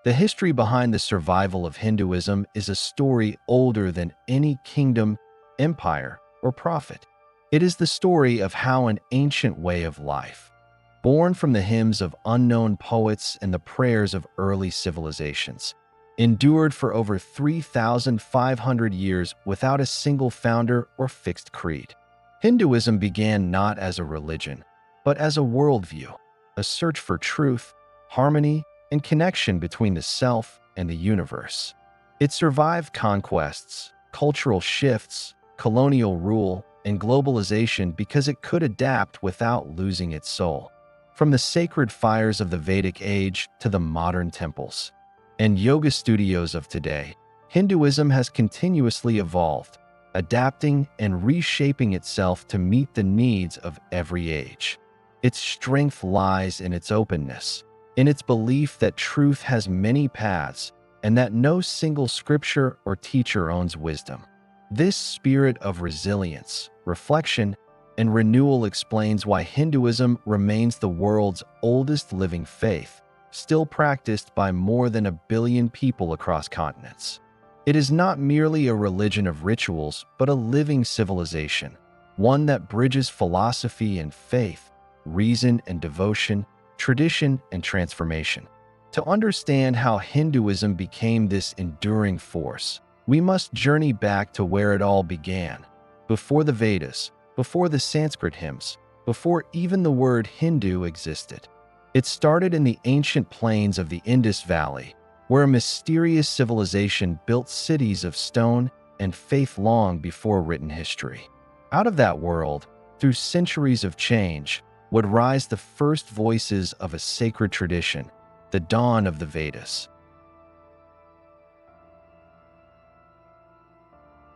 The history behind the survival of Hinduism is a story older than any kingdom, empire, or prophet. It is the story of how an ancient way of life, born from the hymns of unknown poets and the prayers of early civilizations, endured for over 3,500 years without a single founder or fixed creed. Hinduism began not as a religion, but as a worldview, a search for truth, harmony, and connection between the self and the universe. It survived conquests, cultural shifts, colonial rule, and globalization because it could adapt without losing its soul. From the sacred fires of the Vedic age to the modern temples and yoga studios of today, Hinduism has continuously evolved, adapting and reshaping itself to meet the needs of every age. Its strength lies in its openness, in its belief that truth has many paths and that no single scripture or teacher owns wisdom. This spirit of resilience, reflection, and renewal explains why Hinduism remains the world's oldest living faith, still practiced by more than 1 billion people across continents. It is not merely a religion of rituals, but a living civilization, one that bridges philosophy and faith, reason and devotion, tradition and transformation. To understand how Hinduism became this enduring force, we must journey back to where it all began, before the Vedas, before the Sanskrit hymns, before even the word Hindu existed. It started in the ancient plains of the Indus Valley, where a mysterious civilization built cities of stone and faith long before written history. Out of that world, through centuries of change, would rise the first voices of a sacred tradition, the dawn of the Vedas.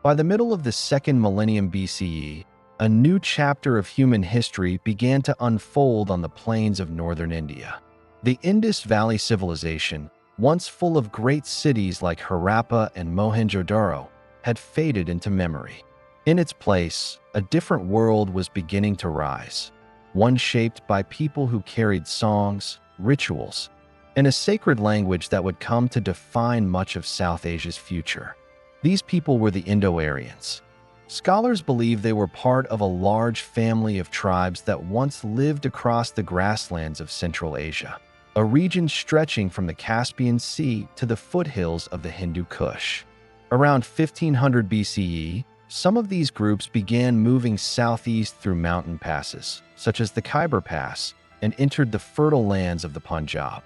By the middle of the 2nd millennium BCE, a new chapter of human history began to unfold on the plains of northern India. The Indus Valley Civilization, once full of great cities like Harappa and Mohenjo-daro, had faded into memory. In its place, a different world was beginning to rise, one shaped by people who carried songs, rituals, and a sacred language that would come to define much of South Asia's future. These people were the Indo-Aryans. Scholars believe they were part of a large family of tribes that once lived across the grasslands of Central Asia, a region stretching from the Caspian Sea to the foothills of the Hindu Kush. Around 1500 BCE, some of these groups began moving southeast through mountain passes, such as the Khyber Pass, and entered the fertile lands of the Punjab.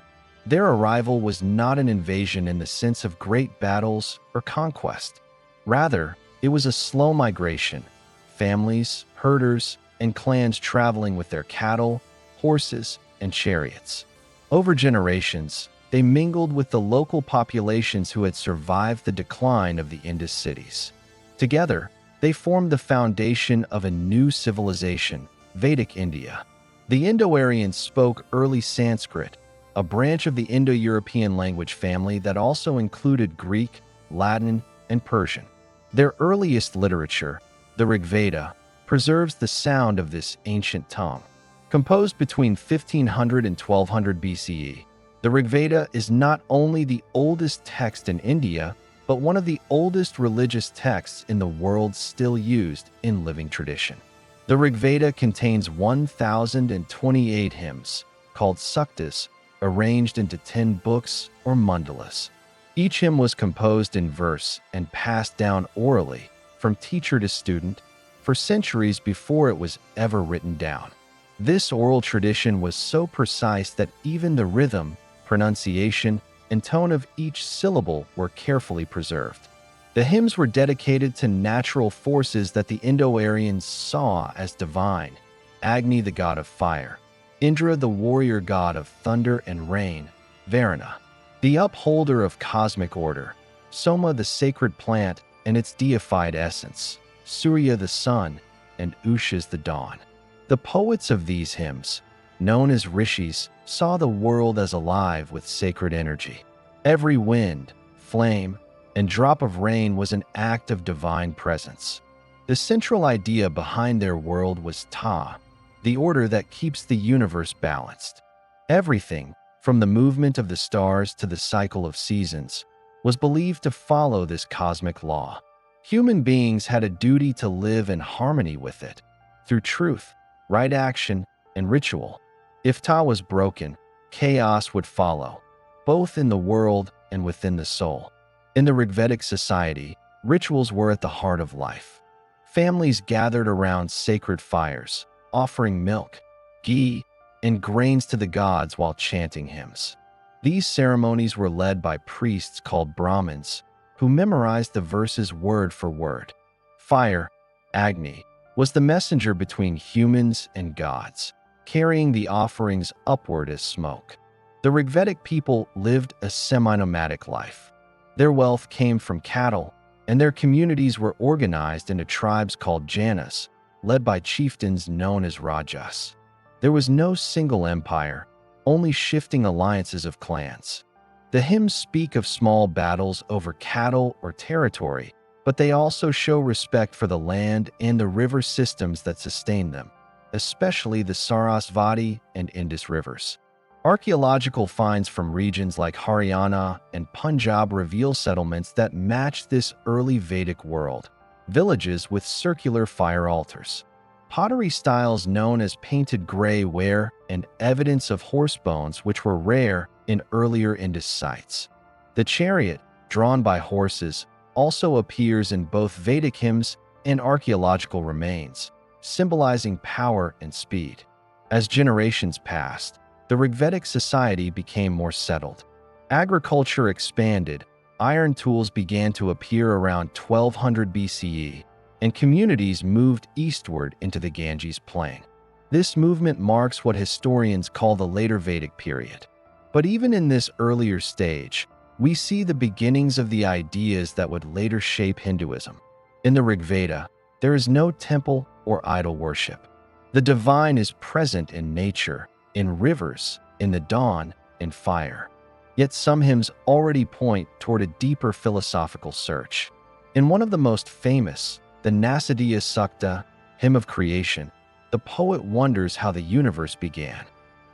Their arrival was not an invasion in the sense of great battles or conquest. Rather, it was a slow migration, families, herders, and clans traveling with their cattle, horses, and chariots. Over generations, they mingled with the local populations who had survived the decline of the Indus cities. Together, they formed the foundation of a new civilization, Vedic India. The Indo-Aryans spoke early Sanskrit, a branch of the Indo-European language family that also included Greek, Latin, and Persian. Their earliest literature, the Rig Veda, preserves the sound of this ancient tongue. Composed between 1500 and 1200 BCE, the Rig Veda is not only the oldest text in India, but one of the oldest religious texts in the world still used in living tradition. The Rig Veda contains 1,028 hymns, called suktas, arranged into 10 books or mandalas. Each hymn was composed in verse and passed down orally from teacher to student for centuries before it was ever written down. This oral tradition was so precise that even the rhythm, pronunciation, and tone of each syllable were carefully preserved. The hymns were dedicated to natural forces that the Indo-Aryans saw as divine: Agni, the god of fire; Indra, the warrior god of thunder and rain; Varuna, the upholder of cosmic order; Soma, the sacred plant and its deified essence; Surya, the sun; and Ushas, the dawn. The poets of these hymns, known as rishis, saw the world as alive with sacred energy. Every wind, flame, and drop of rain was an act of divine presence. The central idea behind their world was Ta, the order that keeps the universe balanced. Everything, from the movement of the stars to the cycle of seasons, was believed to follow this cosmic law. Human beings had a duty to live in harmony with it, through truth, right action, and ritual. If Ta was broken, chaos would follow, both in the world and within the soul. In the Rigvedic society, rituals were at the heart of life. Families gathered around sacred fires, offering milk, ghee, and grains to the gods while chanting hymns. These ceremonies were led by priests called Brahmins, who memorized the verses word for word. Fire, Agni, was the messenger between humans and gods, carrying the offerings upward as smoke. The Rigvedic people lived a semi-nomadic life. Their wealth came from cattle, and their communities were organized into tribes called janas, led by chieftains known as rajas. There was no single empire, only shifting alliances of clans. The hymns speak of small battles over cattle or territory, but they also show respect for the land and the river systems that sustain them, especially the Sarasvati and Indus rivers. Archaeological finds from regions like Haryana and Punjab reveal settlements that match this early Vedic world, villages with circular fire altars, pottery styles known as painted gray ware, and evidence of horse bones which were rare in earlier Indus sites. The chariot, drawn by horses, also appears in both Vedic hymns and archaeological remains, symbolizing power and speed. As generations passed, the Rigvedic society became more settled. Agriculture expanded, iron tools began to appear around 1200 BCE, and communities moved eastward into the Ganges plain. This movement marks what historians call the later Vedic period. But even in this earlier stage, we see the beginnings of the ideas that would later shape Hinduism. In the Rig Veda, there is no temple or idol worship. The divine is present in nature, in rivers, in the dawn, in fire. Yet some hymns already point toward a deeper philosophical search. In one of the most famous, the Nasadiya Sukta, Hymn of Creation, the poet wonders how the universe began.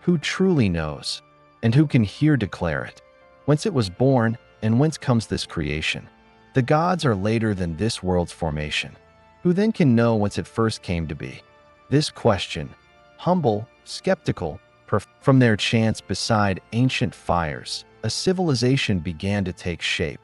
Who truly knows, and who can here declare it? Whence it was born, and whence comes this creation? The gods are later than this world's formation. Who then can know whence it first came to be? This question, humble, skeptical, from their chants beside ancient fires, a civilization began to take shape,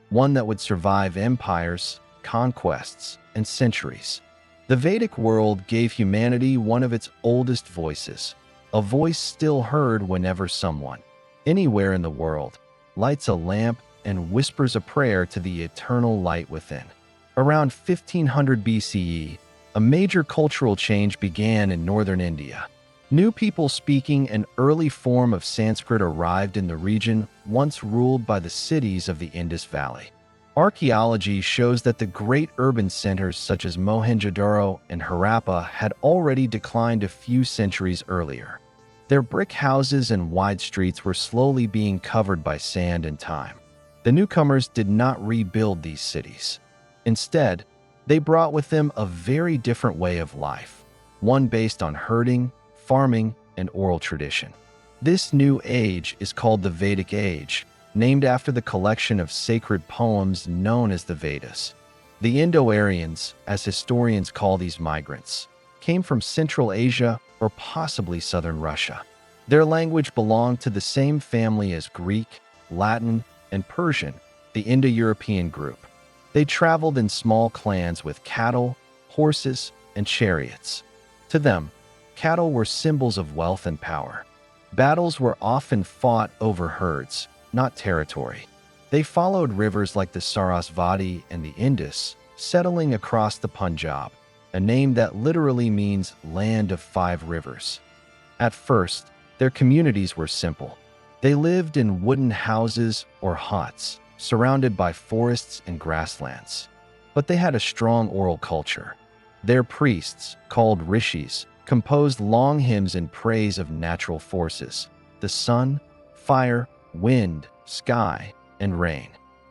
one that would survive empires, conquests, and centuries. The Vedic world gave humanity one of its oldest voices, a voice still heard whenever someone, anywhere in the world, lights a lamp and whispers a prayer to the eternal light within. Around 1500 BCE, a major cultural change began in northern India. New people speaking an early form of Sanskrit arrived in the region once ruled by the cities of the Indus Valley. Archaeology shows that the great urban centers such as Mohenjo-daro and Harappa had already declined a few centuries earlier. Their brick houses and wide streets were slowly being covered by sand and time. The newcomers did not rebuild these cities. Instead, they brought with them a very different way of life, one based on herding, farming, and oral tradition. This new age is called the Vedic Age, named after the collection of sacred poems known as the Vedas. The Indo-Aryans, as historians call these migrants, came from Central Asia or possibly southern Russia. Their language belonged to the same family as Greek, Latin, and Persian, the Indo-European group. They traveled in small clans with cattle, horses, and chariots. To them, cattle were symbols of wealth and power. Battles were often fought over herds, not territory. They followed rivers like the Sarasvati and the Indus, settling across the Punjab, a name that literally means land of 5 rivers. At first, their communities were simple. They lived in wooden houses or huts, surrounded by forests and grasslands. But they had a strong oral culture. Their priests, called rishis, composed long hymns in praise of natural forces, the sun, fire, wind, sky, and rain.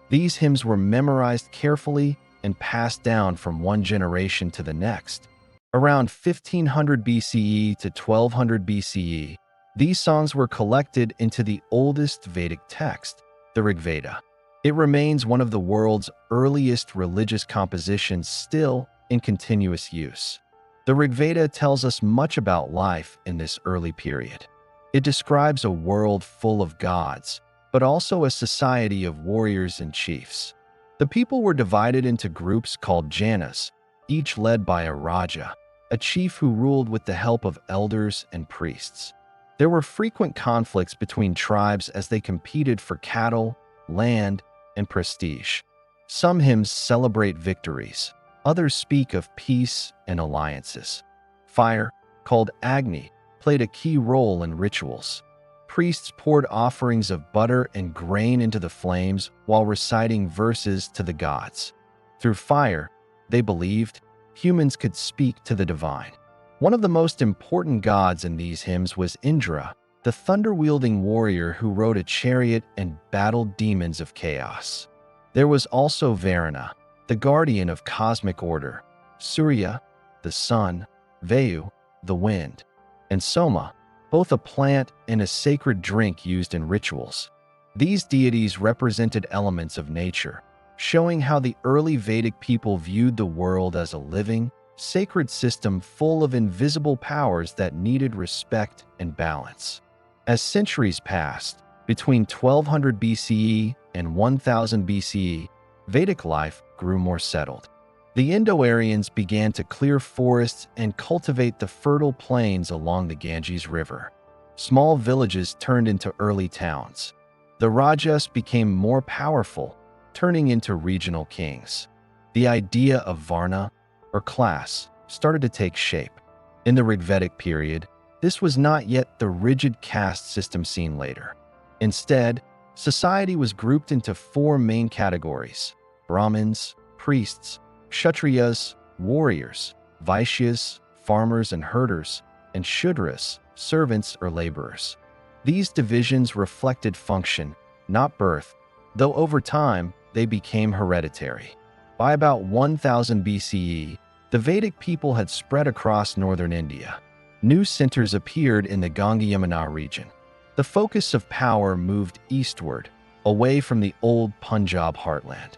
These hymns were memorized carefully and passed down from one generation to the next. Around 1500 BCE to 1200 BCE, These songs were collected into the oldest Vedic text, the Rig Veda. It remains one of the world's earliest religious compositions still in continuous use. The Rig Veda tells us much about life in this early period. It describes a world full of gods, but also a society of warriors and chiefs. The people were divided into groups called janas, each led by a raja, a chief who ruled with the help of elders and priests. There were frequent conflicts between tribes as they competed for cattle, land, and prestige. Some hymns celebrate victories. Others speak of peace and alliances. Fire, called Agni, played a key role in rituals. Priests poured offerings of butter and grain into the flames while reciting verses to the gods. Through fire, they believed, humans could speak to the divine. One of the most important gods in these hymns was Indra, the thunder-wielding warrior who rode a chariot and battled demons of chaos. There was also Varuna, the guardian of cosmic order, Surya, the sun, Vayu, the wind, and Soma, both a plant and a sacred drink used in rituals. These deities represented elements of nature, showing how the early Vedic people viewed the world as a living, sacred system full of invisible powers that needed respect and balance. As centuries passed, between 1200 BCE and 1000 BCE, Vedic life grew more settled. The Indo-Aryans began to clear forests and cultivate the fertile plains along the Ganges River. Small villages turned into early towns. The Rajas became more powerful, turning into regional kings. The idea of Varna, or class, started to take shape. In the Rigvedic period, this was not yet the rigid caste system seen later. Instead, society was grouped into four main categories: Brahmins, priests, Kshatriyas, warriors, Vaishyas, farmers and herders, and Shudras, servants or laborers. These divisions reflected function, not birth, though over time they became hereditary. By about 1000 BCE, the Vedic people had spread across northern India. New centers appeared in the Ganga-Yamuna region. The focus of power moved eastward, away from the old Punjab heartland.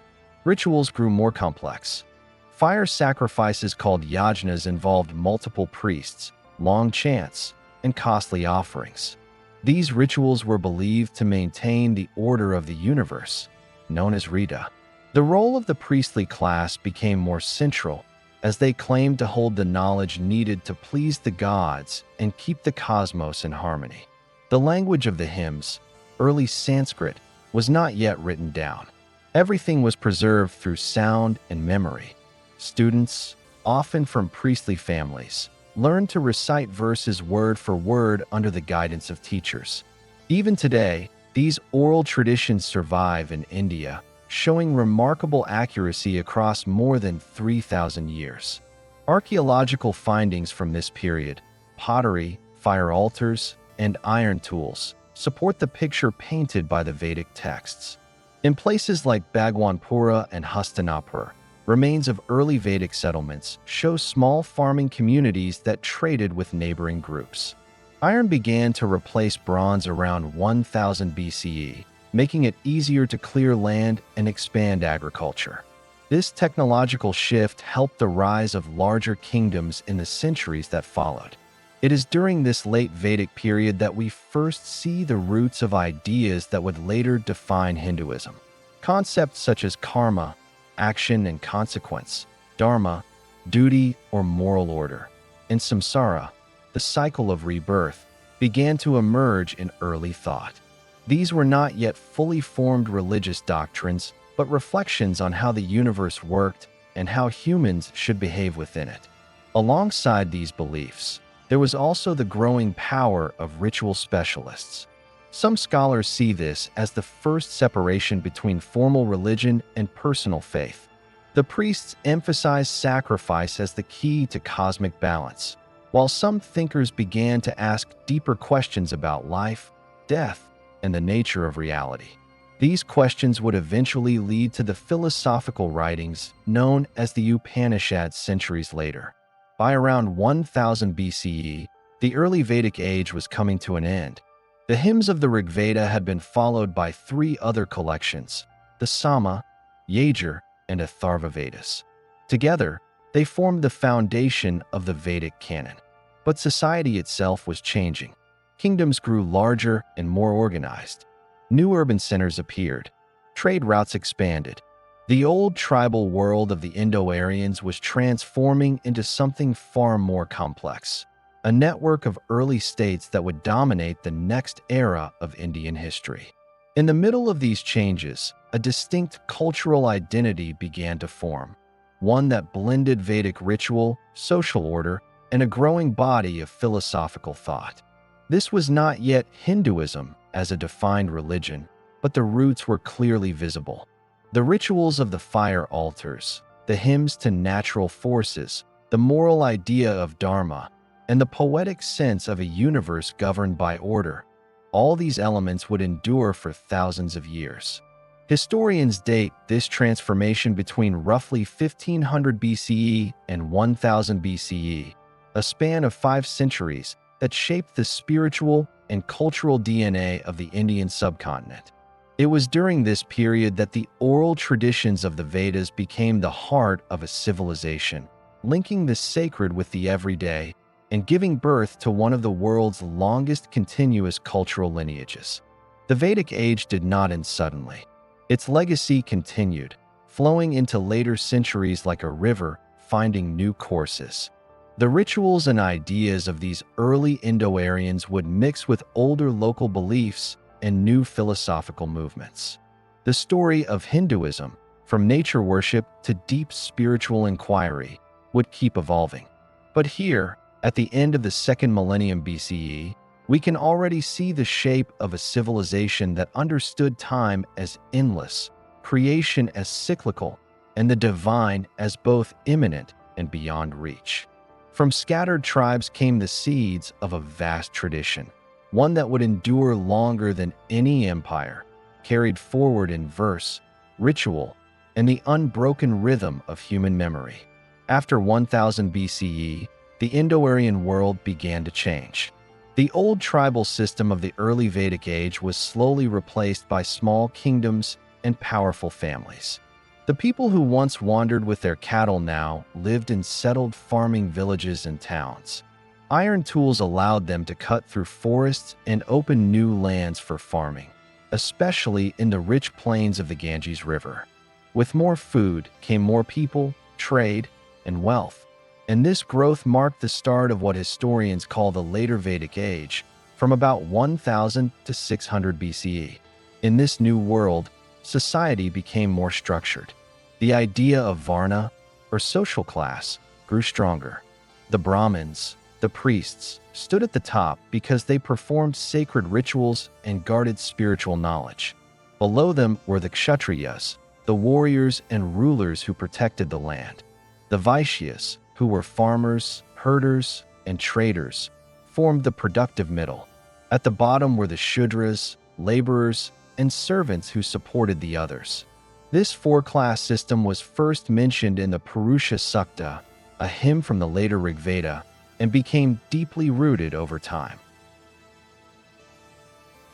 Rituals grew more complex. Fire sacrifices called yajnas involved multiple priests, long chants, and costly offerings. These rituals were believed to maintain the order of the universe, known as Rita. The role of the priestly class became more central, as they claimed to hold the knowledge needed to please the gods and keep the cosmos in harmony. The language of the hymns, early Sanskrit, was not yet written down. Everything was preserved through sound and memory. Students, often from priestly families, learned to recite verses word for word under the guidance of teachers. Even today, these oral traditions survive in India, showing remarkable accuracy across more than 3,000 years. Archaeological findings from this period, pottery, fire altars, and iron tools, support the picture painted by the Vedic texts. In places like Bhagwanpura and Hastinapur, remains of early Vedic settlements show small farming communities that traded with neighboring groups. Iron began to replace bronze around 1000 BCE, making it easier to clear land and expand agriculture. This technological shift helped the rise of larger kingdoms in the centuries that followed. It is during this late Vedic period that we first see the roots of ideas that would later define Hinduism. Concepts such as karma, action and consequence, dharma, duty or moral order, and samsara, the cycle of rebirth, began to emerge in early thought. These were not yet fully formed religious doctrines, but reflections on how the universe worked and how humans should behave within it. Alongside these beliefs, there was also the growing power of ritual specialists. Some scholars see this as the first separation between formal religion and personal faith. The priests emphasized sacrifice as the key to cosmic balance, while some thinkers began to ask deeper questions about life, death, and the nature of reality. These questions would eventually lead to the philosophical writings known as the Upanishads centuries later. By around 1000 BCE, The early Vedic age was coming to an end. The hymns of the Rig Veda had been followed by three other collections, the Sama, Yajur, and Atharva Vedas. Together, they formed the foundation of the Vedic canon. But society itself was changing. Kingdoms grew larger and more organized. New urban centers appeared. Trade routes expanded. The old tribal world of the Indo-Aryans was transforming into something far more complex, a network of early states that would dominate the next era of Indian history. In the middle of these changes, a distinct cultural identity began to form, one that blended Vedic ritual, social order, and a growing body of philosophical thought. This was not yet Hinduism as a defined religion, but the roots were clearly visible. The rituals of the fire altars, the hymns to natural forces, the moral idea of dharma, and the poetic sense of a universe governed by order, all these elements would endure for thousands of years. Historians date this transformation between roughly 1500 BCE and 1000 BCE, a span of 5 centuries that shaped the spiritual and cultural DNA of the Indian subcontinent. It was during this period that the oral traditions of the Vedas became the heart of a civilization, linking the sacred with the everyday and giving birth to one of the world's longest continuous cultural lineages. The Vedic age did not end suddenly. Its legacy continued, flowing into later centuries like a river, finding new courses. The rituals and ideas of these early Indo-Aryans would mix with older local beliefs and new philosophical movements. The story of Hinduism, from nature worship to deep spiritual inquiry, would keep evolving. But here, at the end of the second millennium BCE, we can already see the shape of a civilization that understood time as endless, creation as cyclical, and the divine as both immanent and beyond reach. From scattered tribes came the seeds of a vast tradition, one that would endure longer than any empire, carried forward in verse, ritual, and the unbroken rhythm of human memory. After 1000 BCE, the Indo-Aryan world began to change. The old tribal system of the early Vedic age was slowly replaced by small kingdoms and powerful families. The people who once wandered with their cattle now lived in settled farming villages and towns. Iron tools allowed them to cut through forests and open new lands for farming, especially in the rich plains of the Ganges River. With more food came more people, trade, and wealth, and this growth marked the start of what historians call the later Vedic age, from about 1000 to 600 BCE. In this new world, society became more structured. The idea of Varna, or social class, grew stronger. The Brahmins, the priests, stood at the top because they performed sacred rituals and guarded spiritual knowledge. Below them were the Kshatriyas, the warriors and rulers who protected the land. The Vaishyas, who were farmers, herders, and traders, formed the productive middle. At the bottom were the Shudras, laborers, and servants who supported the others. This four-class system was first mentioned in the Purusha Sukta, a hymn from the later Rig Veda, and became deeply rooted over time.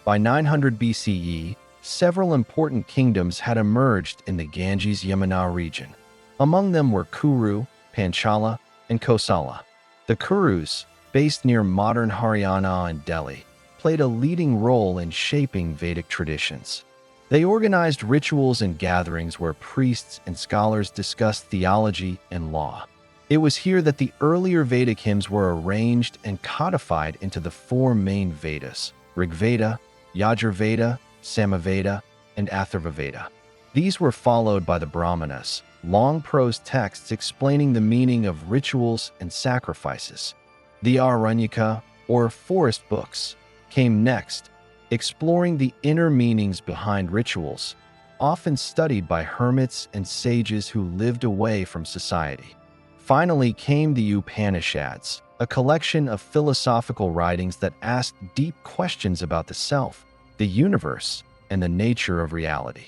By 900 BCE, several important kingdoms had emerged in the Ganges-Yamuna region. Among them were Kuru, Panchala, and Kosala. The Kurus, based near modern Haryana and Delhi, played a leading role in shaping Vedic traditions. They organized rituals and gatherings where priests and scholars discussed theology and law. It was here that the earlier Vedic hymns were arranged and codified into the four main Vedas: Rig Veda, Yajur Veda, Samaveda, and Atharva Veda. These were followed by the Brahmanas, long prose texts explaining the meaning of rituals and sacrifices. The Aranyaka, or forest books, came next, exploring the inner meanings behind rituals, often studied by hermits and sages who lived away from society. Finally came the Upanishads, a collection of philosophical writings that asked deep questions about the self, the universe, and the nature of reality.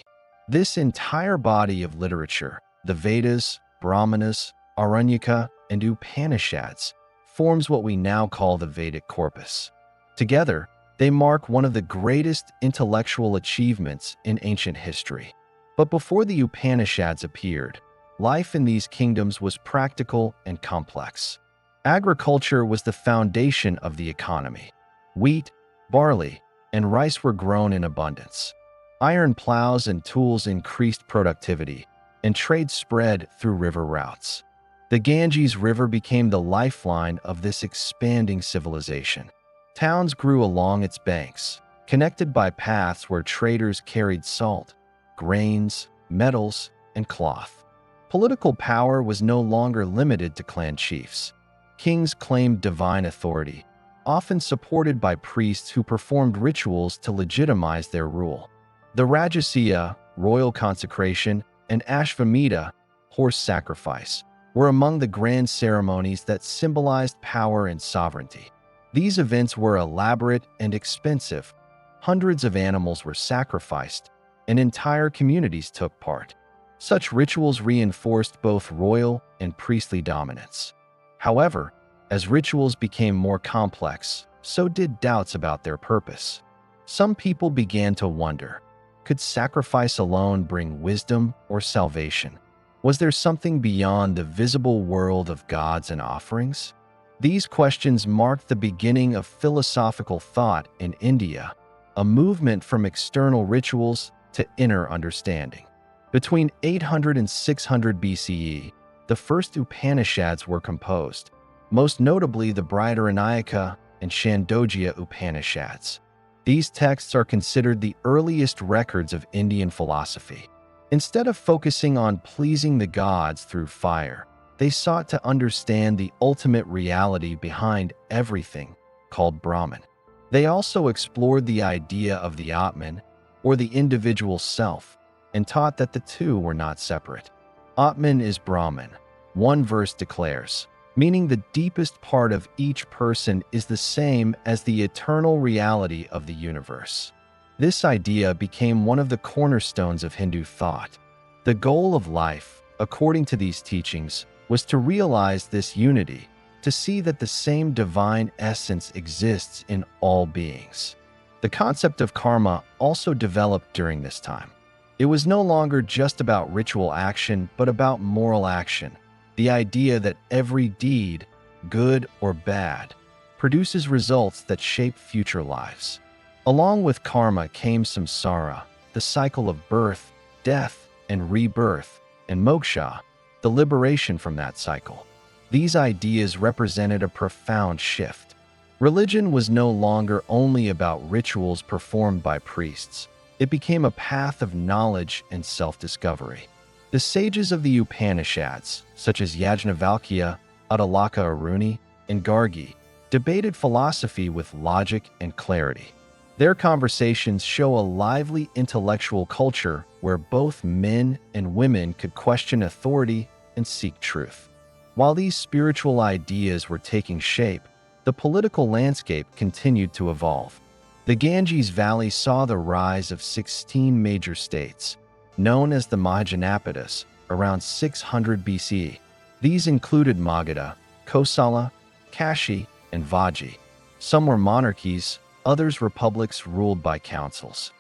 This entire body of literature, the Vedas, Brahmanas, Aranyaka, and Upanishads, forms what we now call the Vedic corpus. Together, they mark one of the greatest intellectual achievements in ancient history. But before the Upanishads appeared, life in these kingdoms was practical and complex. Agriculture was the foundation of the economy. Wheat, barley, and rice were grown in abundance. Iron plows and tools increased productivity, and trade spread through river routes. The Ganges River became the lifeline of this expanding civilization. Towns grew along its banks, connected by paths where traders carried salt, grains, metals, and cloth. Political power was no longer limited to clan chiefs. Kings claimed divine authority, often supported by priests who performed rituals to legitimize their rule. The Rajasya, royal consecration, and Ashvamedha, horse sacrifice, were among the grand ceremonies that symbolized power and sovereignty. These events were elaborate and expensive. Hundreds of animals were sacrificed, and entire communities took part. Such rituals reinforced both royal and priestly dominance. However, as rituals became more complex, so did doubts about their purpose. Some people began to wonder, could sacrifice alone bring wisdom or salvation? Was there something beyond the visible world of gods and offerings? These questions marked the beginning of philosophical thought in India, a movement from external rituals to inner understanding. Between 800 and 600 BCE, the first Upanishads were composed, most notably the Brihadaranyaka and Chandogya Upanishads. These texts are considered the earliest records of Indian philosophy. Instead of focusing on pleasing the gods through fire, they sought to understand the ultimate reality behind everything, called Brahman. They also explored the idea of the Atman, or the individual self, and taught that the two were not separate. Atman is Brahman, one verse declares, meaning the deepest part of each person is the same as the eternal reality of the universe. This idea became one of the cornerstones of Hindu thought. The goal of life, according to these teachings, was to realize this unity, to see that the same divine essence exists in all beings. The concept of karma also developed during this time. It was no longer just about ritual action, but about moral action, the idea that every deed, good or bad, produces results that shape future lives. Along with karma came samsara, the cycle of birth, death, and rebirth, and moksha, the liberation from that cycle. These ideas represented a profound shift. Religion was no longer only about rituals performed by priests. It became a path of knowledge and self-discovery. The sages of the Upanishads, such as Yajnavalkya, Adalaka Aruni, and Gargi, debated philosophy with logic and clarity. Their conversations show a lively intellectual culture where both men and women could question authority and seek truth. While these spiritual ideas were taking shape, the political landscape continued to evolve. The Ganges Valley saw the rise of 16 major states, known as the Mahajanapadas, around 600 BC. These included Magadha, Kosala, Kashi, and Vaji. Some were monarchies, others republics ruled by councils.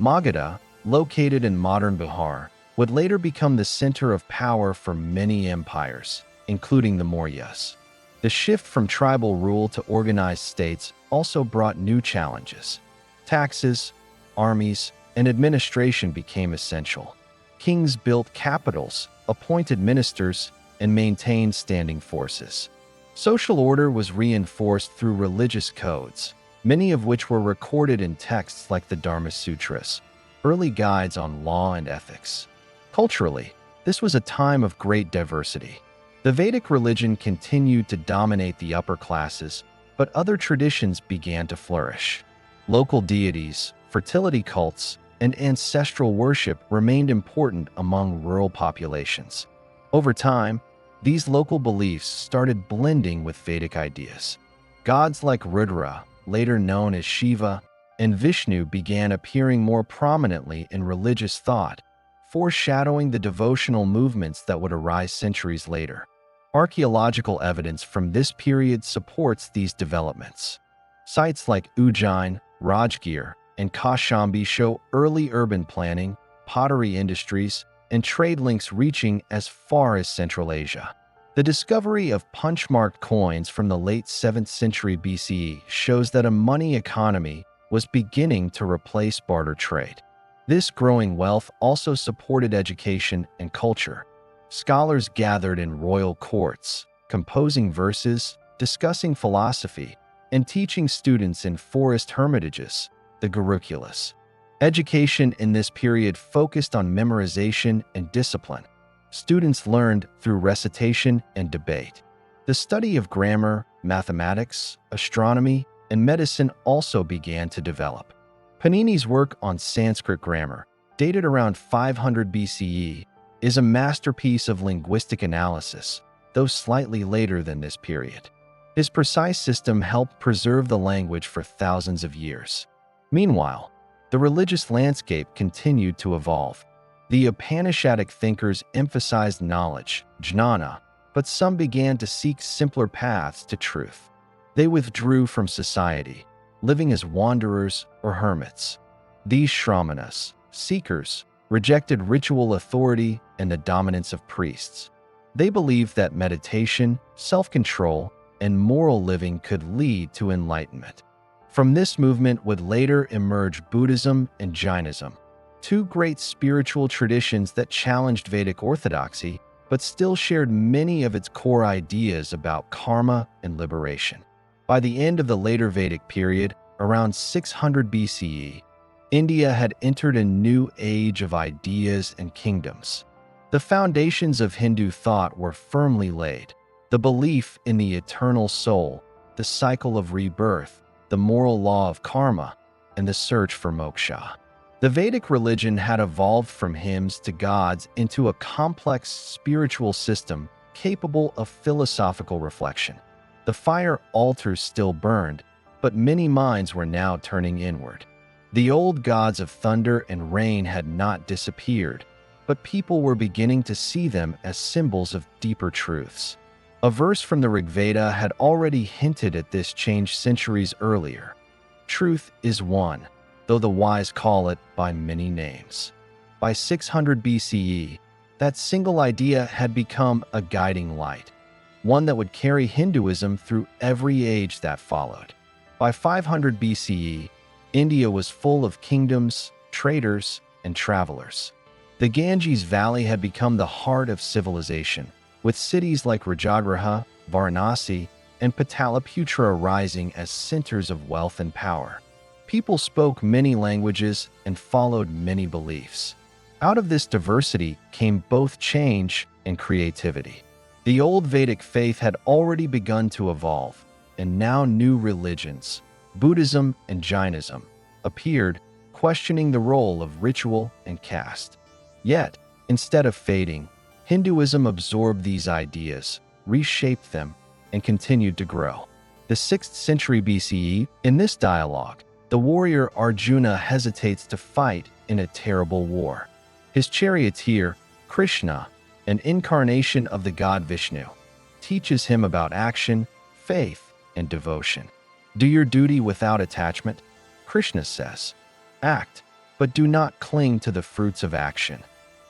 Magadha, located in modern Bihar, would later become the center of power for many empires, including the Mauryas. The shift from tribal rule to organized states also brought new challenges. Taxes, armies, and administration became essential. Kings built capitals, appointed ministers, and maintained standing forces. Social order was reinforced through religious codes, many of which were recorded in texts like the Dharma Sutras, early guides on law and ethics. Culturally, this was a time of great diversity. The Vedic religion continued to dominate the upper classes, but other traditions began to flourish. Local deities, fertility cults, and ancestral worship remained important among rural populations. Over time, these local beliefs started blending with Vedic ideas. Gods like Rudra, later known as Shiva, and Vishnu began appearing more prominently in religious thought, foreshadowing the devotional movements that would arise centuries later. Archaeological evidence from this period supports these developments. Sites like Ujjain, Rajgir, and Kaushambi show early urban planning, pottery industries, and trade links reaching as far as Central Asia. The discovery of punch-marked coins from the late 7th century BCE shows that a money economy was beginning to replace barter trade. This growing wealth also supported education and culture. Scholars gathered in royal courts, composing verses, discussing philosophy, and teaching students in forest hermitages, the gurukulas. Education in this period focused on memorization and discipline. Students learned through recitation and debate. The study of grammar, mathematics, astronomy, and medicine also began to develop. Panini's work on Sanskrit grammar, dated around 500 BCE, is a masterpiece of linguistic analysis, though slightly later than this period. His precise system helped preserve the language for thousands of years. Meanwhile, the religious landscape continued to evolve. The Upanishadic thinkers emphasized knowledge, jnana, but some began to seek simpler paths to truth. They withdrew from society, living as wanderers or hermits. These shramanas, seekers, rejected ritual authority and the dominance of priests. They believed that meditation, self-control, and moral living could lead to enlightenment. From this movement would later emerge Buddhism and Jainism, two great spiritual traditions that challenged Vedic orthodoxy but still shared many of its core ideas about karma and liberation. By the end of the later Vedic period, around 600 BCE, India had entered a new age of ideas and kingdoms. The foundations of Hindu thought were firmly laid. The belief in the eternal soul, the cycle of rebirth, the moral law of karma, and the search for moksha. The Vedic religion had evolved from hymns to gods into a complex spiritual system capable of philosophical reflection. The fire altars still burned, but many minds were now turning inward. The old gods of thunder and rain had not disappeared, but people were beginning to see them as symbols of deeper truths. A verse from the Rig Veda had already hinted at this change centuries earlier. Truth is one, though the wise call it by many names. By 600 BCE, that single idea had become a guiding light, one that would carry Hinduism through every age that followed. By 500 BCE, India was full of kingdoms, traders, and travelers. The Ganges Valley had become the heart of civilization, with cities like Rajagraha, Varanasi, and Pataliputra rising as centers of wealth and power. People spoke many languages and followed many beliefs. Out of this diversity came both change and creativity. The old Vedic faith had already begun to evolve, and now new religions, Buddhism and Jainism, appeared, questioning the role of ritual and caste. Yet, instead of fading, Hinduism absorbed these ideas, reshaped them, and continued to grow. The 6th century BCE, in this dialogue, the warrior Arjuna hesitates to fight in a terrible war. His charioteer, Krishna, an incarnation of the god Vishnu, teaches him about action, faith, and devotion. Do your duty without attachment, Krishna says. Act, but do not cling to the fruits of action.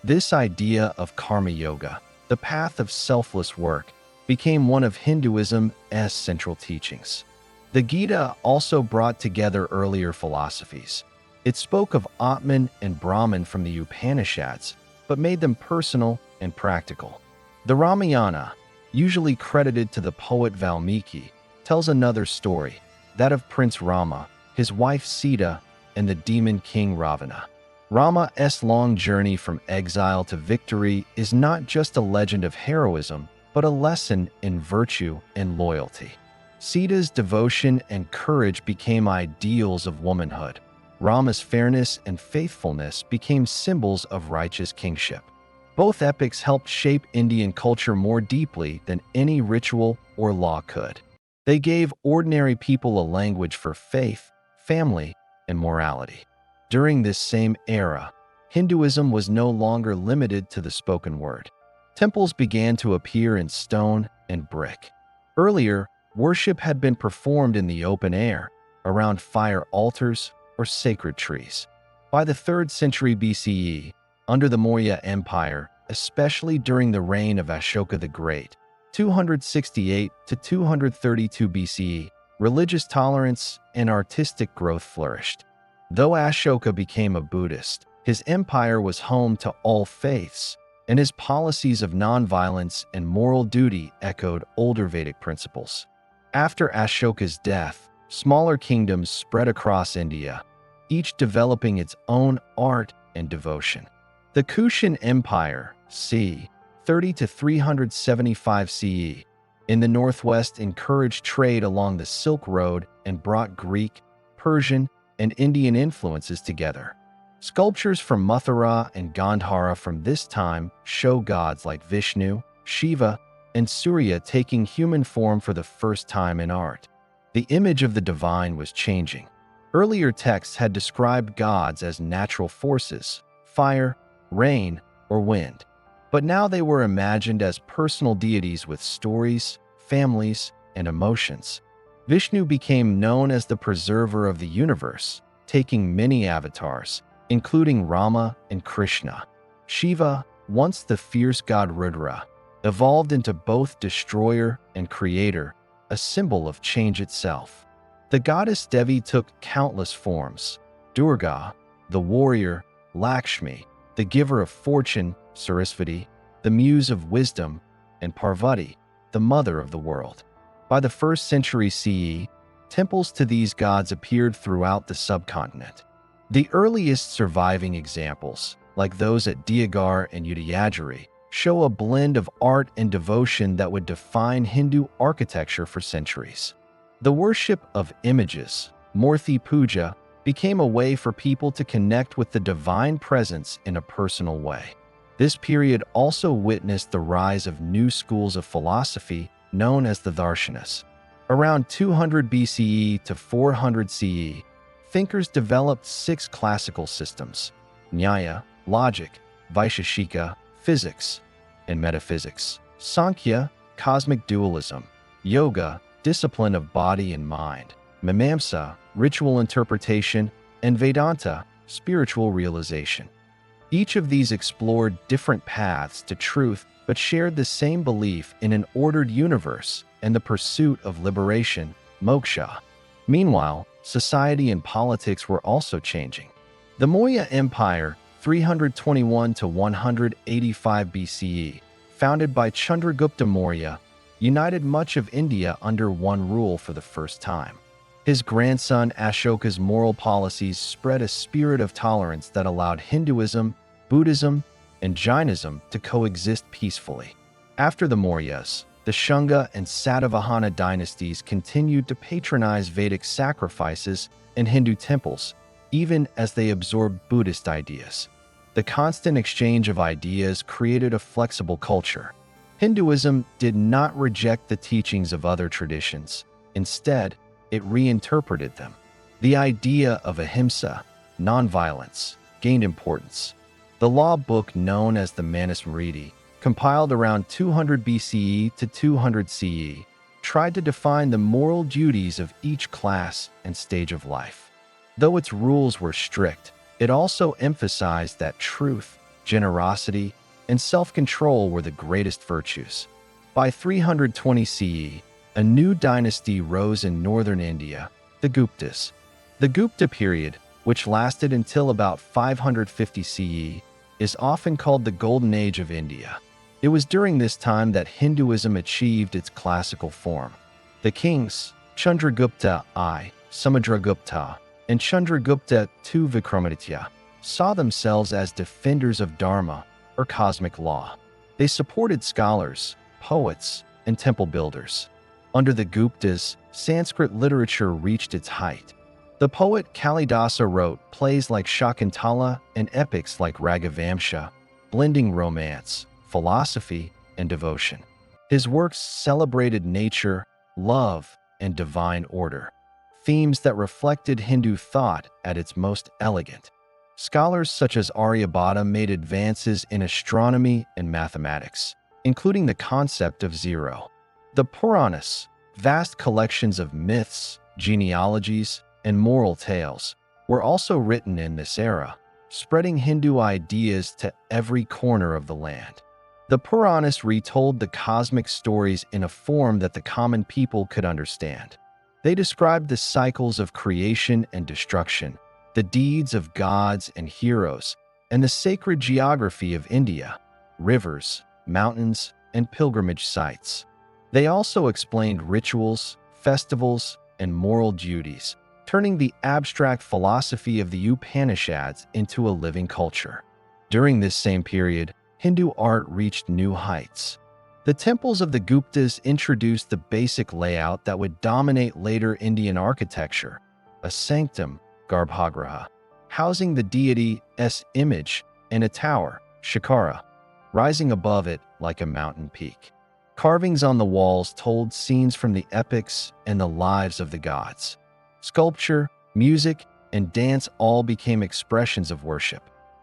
This idea of karma yoga, the path of selfless work, became one of Hinduism's central teachings. The Gita also brought together earlier philosophies. It spoke of Atman and Brahman from the Upanishads, but made them personal and practical. The Ramayana, usually credited to the poet Valmiki, tells another story, that of Prince Rama, his wife Sita, and the demon king Ravana. Rama's long journey from exile to victory is not just a legend of heroism, but a lesson in virtue and loyalty. Sita's devotion and courage became ideals of womanhood. Rama's fairness and faithfulness became symbols of righteous kingship. Both epics helped shape Indian culture more deeply than any ritual or law could. They gave ordinary people a language for faith, family, and morality. During this same era, Hinduism was no longer limited to the spoken word. Temples began to appear in stone and brick. Earlier, worship had been performed in the open air, around fire altars or sacred trees. By the 3rd century BCE, under the Maurya Empire, especially during the reign of Ashoka the Great, 268 to 232 BCE, religious tolerance and artistic growth flourished. Though Ashoka became a Buddhist, his empire was home to all faiths, and his policies of nonviolence and moral duty echoed older Vedic principles. After Ashoka's death, smaller kingdoms spread across India, each developing its own art and devotion. The Kushan Empire, c. 30 to 375 CE, in the northwest encouraged trade along the Silk Road and brought Greek, Persian, and Indian influences together. Sculptures from Mathura and Gandhara from this time show gods like Vishnu, Shiva, and Surya taking human form for the first time in art. The image of the divine was changing. Earlier texts had described gods as natural forces, fire, rain, or wind. But now they were imagined as personal deities with stories, families, and emotions. Vishnu became known as the preserver of the universe, taking many avatars, including Rama and Krishna. Shiva, once the fierce god Rudra, evolved into both destroyer and creator, a symbol of change itself. The goddess Devi took countless forms: Durga, the warrior; Lakshmi, the giver of fortune; Sarasvati, the muse of wisdom; and Parvati, the mother of the world. By the 1st century CE, temples to these gods appeared throughout the subcontinent. The earliest surviving examples, like those at Deoghar and Udayagiri, show a blend of art and devotion that would define Hindu architecture for centuries. The worship of images, Murti Puja, became a way for people to connect with the divine presence in a personal way. This period also witnessed the rise of new schools of philosophy known as the Darshanas. Around 200 BCE to 400 CE, thinkers developed 6 classical systems: Nyaya, logic; Vaisheshika, physics and metaphysics; Sankhya, cosmic dualism; Yoga, discipline of body and mind; Mimamsa, ritual interpretation; and Vedanta, spiritual realization. Each of these explored different paths to truth but shared the same belief in an ordered universe and the pursuit of liberation, moksha. Meanwhile, society and politics were also changing. The Maurya Empire, 321 to 185 BCE, founded by Chandragupta Maurya, united much of India under one rule for the first time. His grandson Ashoka's moral policies spread a spirit of tolerance that allowed Hinduism, Buddhism, and Jainism to coexist peacefully. After the Mauryas, the Shunga and Satavahana dynasties continued to patronize Vedic sacrifices and Hindu temples, even as they absorbed Buddhist ideas. The constant exchange of ideas created a flexible culture. Hinduism did not reject the teachings of other traditions. Instead, it reinterpreted them. The idea of ahimsa, nonviolence, gained importance. The law book known as the Manusmriti, compiled around 200 BCE to 200 CE, tried to define the moral duties of each class and stage of life. Though its rules were strict, it also emphasized that truth, generosity, and self-control were the greatest virtues. By 320 CE, a new dynasty rose in northern India, the Guptas. The Gupta period, which lasted until about 550 CE, is often called the Golden Age of India. It was during this time that Hinduism achieved its classical form. The kings, Chandragupta I, Samudragupta, and Chandragupta II Vikramaditya, saw themselves as defenders of Dharma, or cosmic law. They supported scholars, poets, and temple builders. Under the Guptas, Sanskrit literature reached its height. The poet Kalidasa wrote plays like Shakuntala and epics like Raghavamsha, blending romance, philosophy, and devotion. His works celebrated nature, love, and divine order, themes that reflected Hindu thought at its most elegant. Scholars such as Aryabhata made advances in astronomy and mathematics, including the concept of zero. The Puranas, vast collections of myths, genealogies, and moral tales, were also written in this era, spreading Hindu ideas to every corner of the land. The Puranas retold the cosmic stories in a form that the common people could understand. They described the cycles of creation and destruction, the deeds of gods and heroes, and the sacred geography of India, rivers, mountains, and pilgrimage sites. They also explained rituals, festivals, and moral duties, turning the abstract philosophy of the Upanishads into a living culture. During this same period, Hindu art reached new heights. The temples of the Guptas introduced the basic layout that would dominate later Indian architecture: a sanctum, Garbhagriha, housing the deity's image, and a tower, Shikara, rising above it like a mountain peak. Carvings on the walls told scenes from the epics and the lives of the gods. Sculpture, music, and dance all became expressions of worship.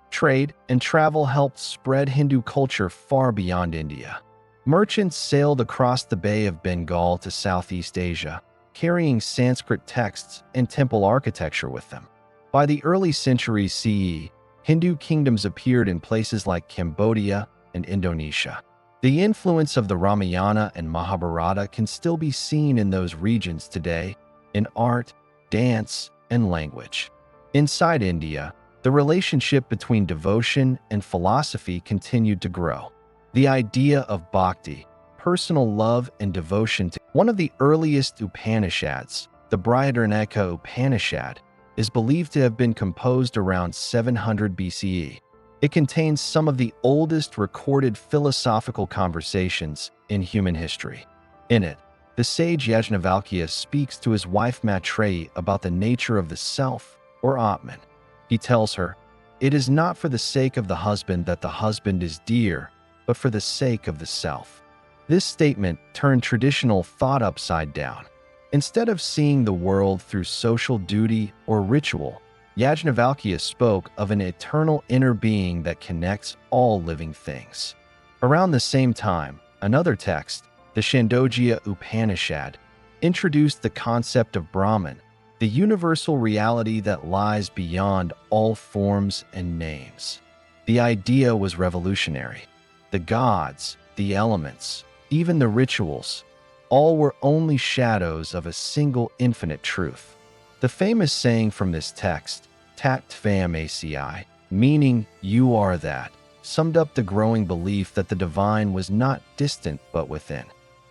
Trade and travel helped spread Hindu culture far beyond India. Merchants sailed across the Bay of Bengal to Southeast Asia, carrying Sanskrit texts and temple architecture with them. By the early centuries CE, Hindu kingdoms appeared in places like Cambodia and Indonesia. The influence of the Ramayana and Mahabharata can still be seen in those regions today, in art, dance, and language. Inside India, the relationship between devotion and philosophy continued to grow. The idea of bhakti, personal love and devotion to one of the earliest Upanishads, the Brihadaranyaka Upanishad, is believed to have been composed around 700 BCE. It contains some of the oldest recorded philosophical conversations in human history. In it, the sage Yajnavalkya speaks to his wife Maitreyi about the nature of the self, or Atman. He tells her, "It is not for the sake of the husband that the husband is dear, but for the sake of the self." This statement turned traditional thought upside down. Instead of seeing the world through social duty or ritual, Yajnavalkya spoke of an eternal inner being that connects all living things. Around the same time, another text, the Chandogya Upanishad, introduced the concept of Brahman, the universal reality that lies beyond all forms and names. The idea was revolutionary. The gods, the elements, even the rituals, all were only shadows of a single infinite truth. The famous saying from this text, Tat Tvam Asi, meaning "you are that," summed up the growing belief that the divine was not distant but within.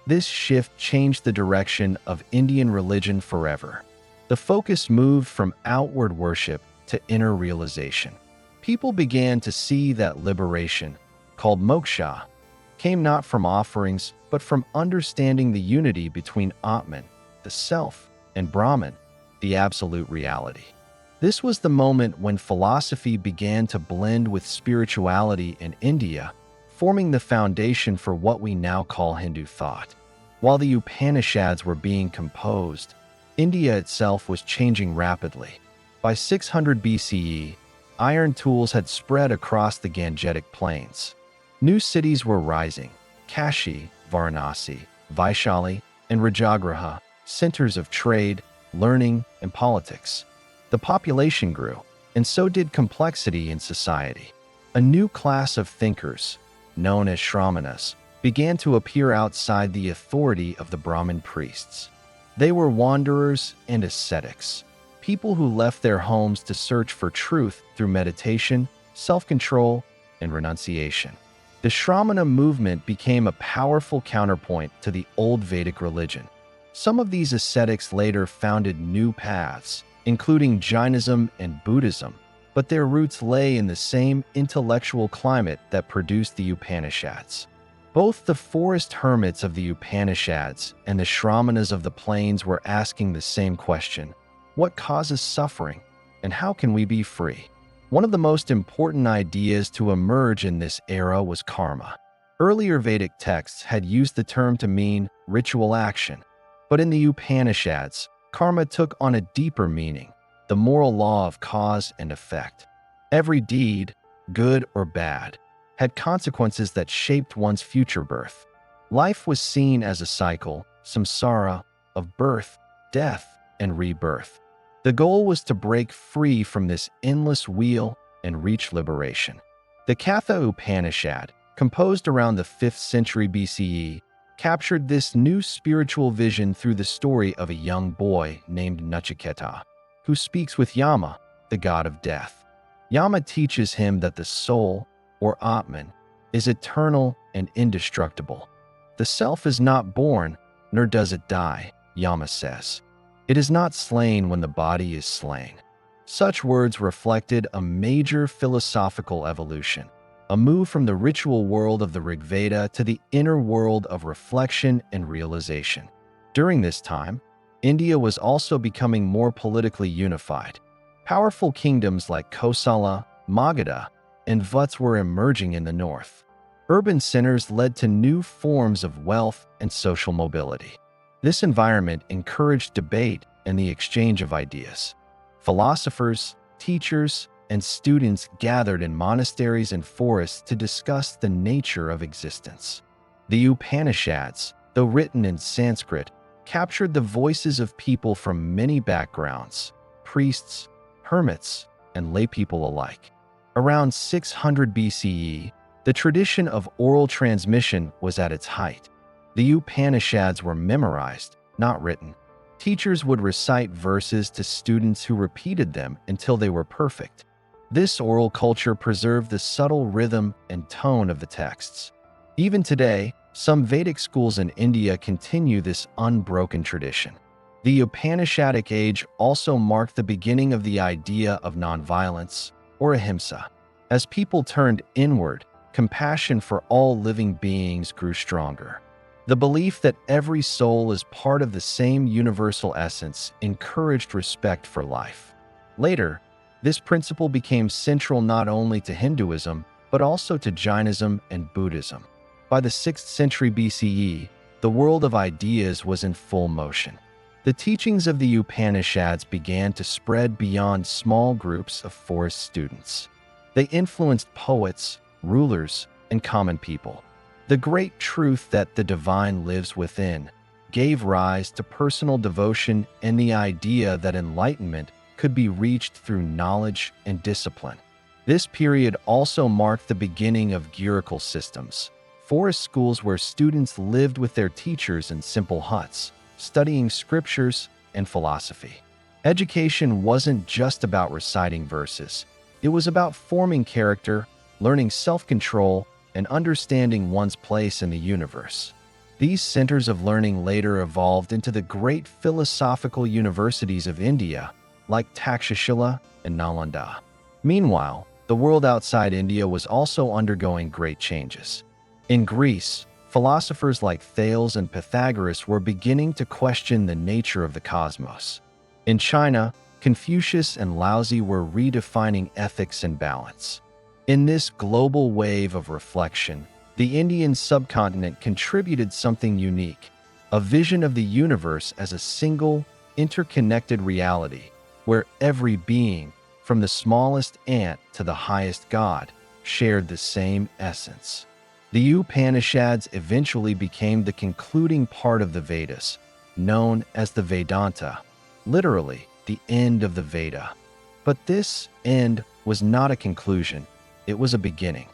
This shift changed the direction of Indian religion forever. The focus moved from outward worship to inner realization. People began to see that liberation, called moksha, came not from offerings but from understanding the unity between Atman, the self, and Brahman, the absolute reality. This was the moment when philosophy began to blend with spirituality in India, forming the foundation for what we now call Hindu thought. While the Upanishads were being composed, India itself was changing rapidly. By 600 BCE, iron tools had spread across the Gangetic plains. New cities were rising: Kashi, Varanasi, Vaishali, and Rajagraha, centers of trade, learning, and politics. The population grew, and so did complexity in society. A new class of thinkers, known as Shramana's, began to appear outside the authority of the Brahmin priests. They were wanderers and ascetics, people who left their homes to search for truth through meditation, self-control, and renunciation. The Shramana movement became a powerful counterpoint to the old Vedic religion. Some of these ascetics later founded new paths, including Jainism and Buddhism, but their roots lay in the same intellectual climate that produced the Upanishads. Both the forest hermits of the Upanishads and the Shramanas of the plains were asking the same question: what causes suffering, and how can we be free? One of the most important ideas to emerge in this era was karma. Earlier Vedic texts had used the term to mean ritual action, but in the Upanishads, karma took on a deeper meaning: the moral law of cause and effect. Every deed, good or bad, had consequences that shaped one's future birth. Life was seen as a cycle, samsara, of birth, death, and rebirth. The goal was to break free from this endless wheel and reach liberation. The Katha Upanishad, composed around the 5th century BCE, captured this new spiritual vision through the story of a young boy named Nachiketa, who speaks with Yama, the god of death. Yama teaches him that the soul, or Atman, is eternal and indestructible. The self is not born, nor does it die, Yama says. It is not slain when the body is slain. Such words reflected a major philosophical evolution, a move from the ritual world of the Rig Veda to the inner world of reflection and realization. During this time, India was also becoming more politically unified. Powerful kingdoms like Kosala, Magadha, and Vats were emerging in the north. Urban centers led to new forms of wealth and social mobility. This environment encouraged debate and the exchange of ideas. Philosophers, teachers, and students gathered in monasteries and forests to discuss the nature of existence. The Upanishads, though written in Sanskrit, captured the voices of people from many backgrounds: priests, hermits, and laypeople alike. Around 600 BCE, the tradition of oral transmission was at its height. The Upanishads were memorized, not written. Teachers would recite verses to students who repeated them until they were perfect. This oral culture preserved the subtle rhythm and tone of the texts. Even today, some Vedic schools in India continue this unbroken tradition. The Upanishadic age also marked the beginning of the idea of nonviolence, or ahimsa. As people turned inward, compassion for all living beings grew stronger. The belief that every soul is part of the same universal essence encouraged respect for life. Later, this principle became central not only to Hinduism, but also to Jainism and Buddhism. By the 6th century BCE, the world of ideas was in full motion. The teachings of the Upanishads began to spread beyond small groups of forest students. They influenced poets, rulers, and common people. The great truth that the divine lives within gave rise to personal devotion and the idea that enlightenment could be reached through knowledge and discipline. This period also marked the beginning of Gurukul systems, forest schools where students lived with their teachers in simple huts, studying scriptures and philosophy. Education wasn't just about reciting verses. It was about forming character, learning self-control, and understanding one's place in the universe. These centers of learning later evolved into the great philosophical universities of India, like Takshashila and Nalanda. Meanwhile, the world outside India was also undergoing great changes. In Greece, philosophers like Thales and Pythagoras were beginning to question the nature of the cosmos. In China, Confucius and Laozi were redefining ethics and balance. In this global wave of reflection, the Indian subcontinent contributed something unique, a vision of the universe as a single, interconnected reality, where every being, from the smallest ant to the highest god, shared the same essence. The Upanishads eventually became the concluding part of the Vedas, known as the Vedanta, literally the end of the Veda. But this end was not a conclusion, it was a beginning.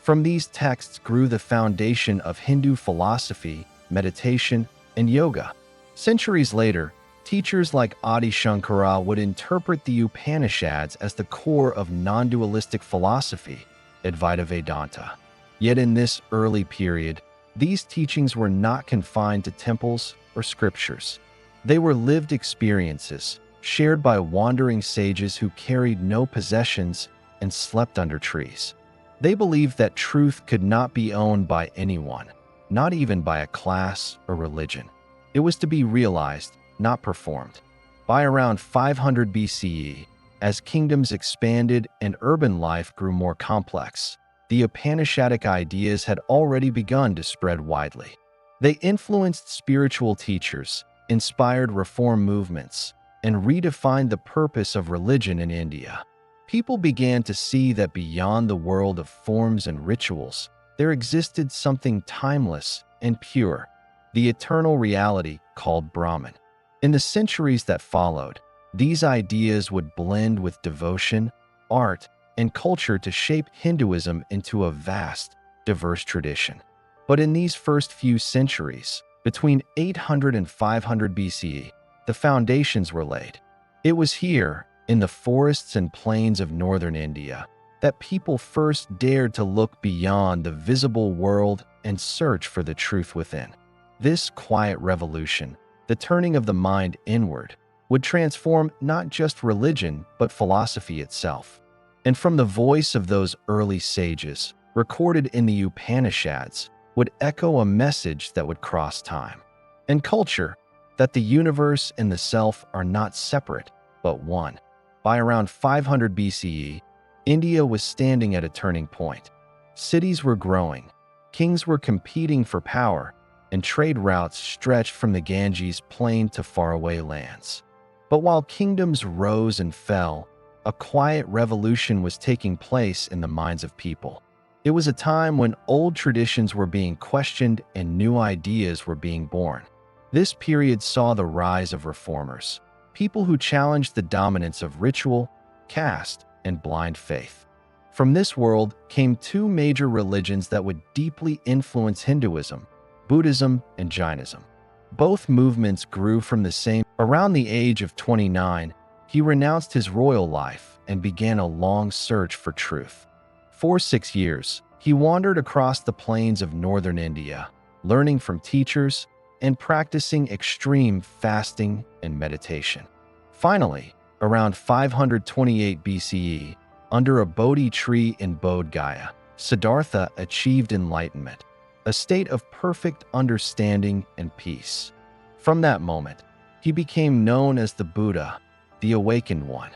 From these texts grew the foundation of Hindu philosophy, meditation, and yoga. Centuries later, teachers like Adi Shankara would interpret the Upanishads as the core of non-dualistic philosophy, Advaita Vedanta. Yet in this early period, these teachings were not confined to temples or scriptures. They were lived experiences, shared by wandering sages who carried no possessions and slept under trees. They believed that truth could not be owned by anyone, not even by a class or religion. It was to be realized, not performed. By around 500 BCE, as kingdoms expanded and urban life grew more complex, the Upanishadic ideas had already begun to spread widely. They influenced spiritual teachers, inspired reform movements, and redefined the purpose of religion in India. People began to see that beyond the world of forms and rituals, there existed something timeless and pure, the eternal reality called Brahman. In the centuries that followed, these ideas would blend with devotion, art, and culture to shape Hinduism into a vast, diverse tradition. But in these first few centuries, between 800 and 500 BCE, the foundations were laid. It was here, in the forests and plains of northern India, that people first dared to look beyond the visible world and search for the truth within. This quiet revolution, the turning of the mind inward, would transform not just religion but philosophy itself. And from the voice of those early sages, recorded in the Upanishads, would echo a message that would cross time and culture, that the universe and the self are not separate, but one. By around 500 BCE, India was standing at a turning point. Cities were growing, kings were competing for power, and trade routes stretched from the Ganges plain to faraway lands. But while kingdoms rose and fell, a quiet revolution was taking place in the minds of people. It was a time when old traditions were being questioned and new ideas were being born. This period saw the rise of reformers, people who challenged the dominance of ritual, caste, and blind faith. From this world came two major religions that would deeply influence Hinduism: Buddhism and Jainism. Both movements grew from the same. Around the age of 29, he renounced his royal life and began a long search for truth. For 6 years, he wandered across the plains of northern India, learning from teachers and practicing extreme fasting and meditation. Finally, around 528 BCE, under a Bodhi tree in Bodh Gaya, Siddhartha achieved enlightenment, a state of perfect understanding and peace. From that moment, he became known as the Buddha, the Awakened One.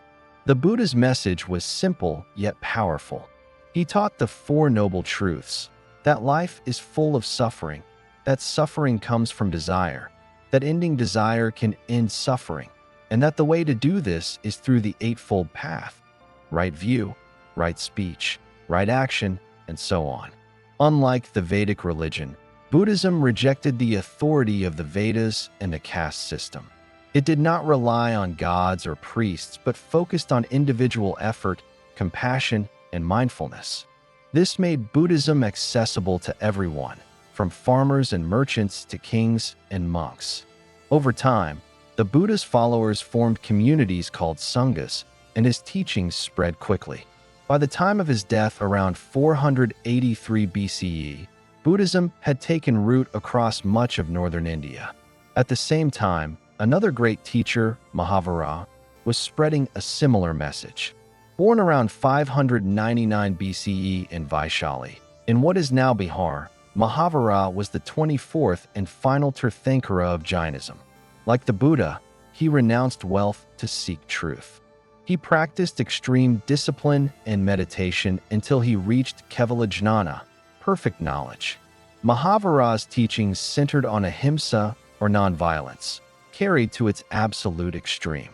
The Buddha's message was simple yet powerful. He taught the Four Noble Truths: that life is full of suffering, that suffering comes from desire, that ending desire can end suffering, and that the way to do this is through the Eightfold Path: right view, right speech, right action, and so on. Unlike the Vedic religion, Buddhism rejected the authority of the Vedas and the caste system. It did not rely on gods or priests, but focused on individual effort, compassion, and mindfulness. This made Buddhism accessible to everyone, from farmers and merchants to kings and monks. Over time, the Buddha's followers formed communities called sanghas, and his teachings spread quickly. By the time of his death around 483 BCE, Buddhism had taken root across much of northern India. At the same time, another great teacher, Mahavira, was spreading a similar message. Born around 599 BCE in Vaishali, in what is now Bihar, Mahavira was the 24th and final Tirthankara of Jainism. Like the Buddha, he renounced wealth to seek truth. He practiced extreme discipline and meditation until he reached Kevala Jnana, perfect knowledge. Mahavira's teachings centered on ahimsa, or nonviolence, carried to its absolute extreme.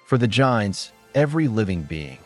For the Jains, every living being,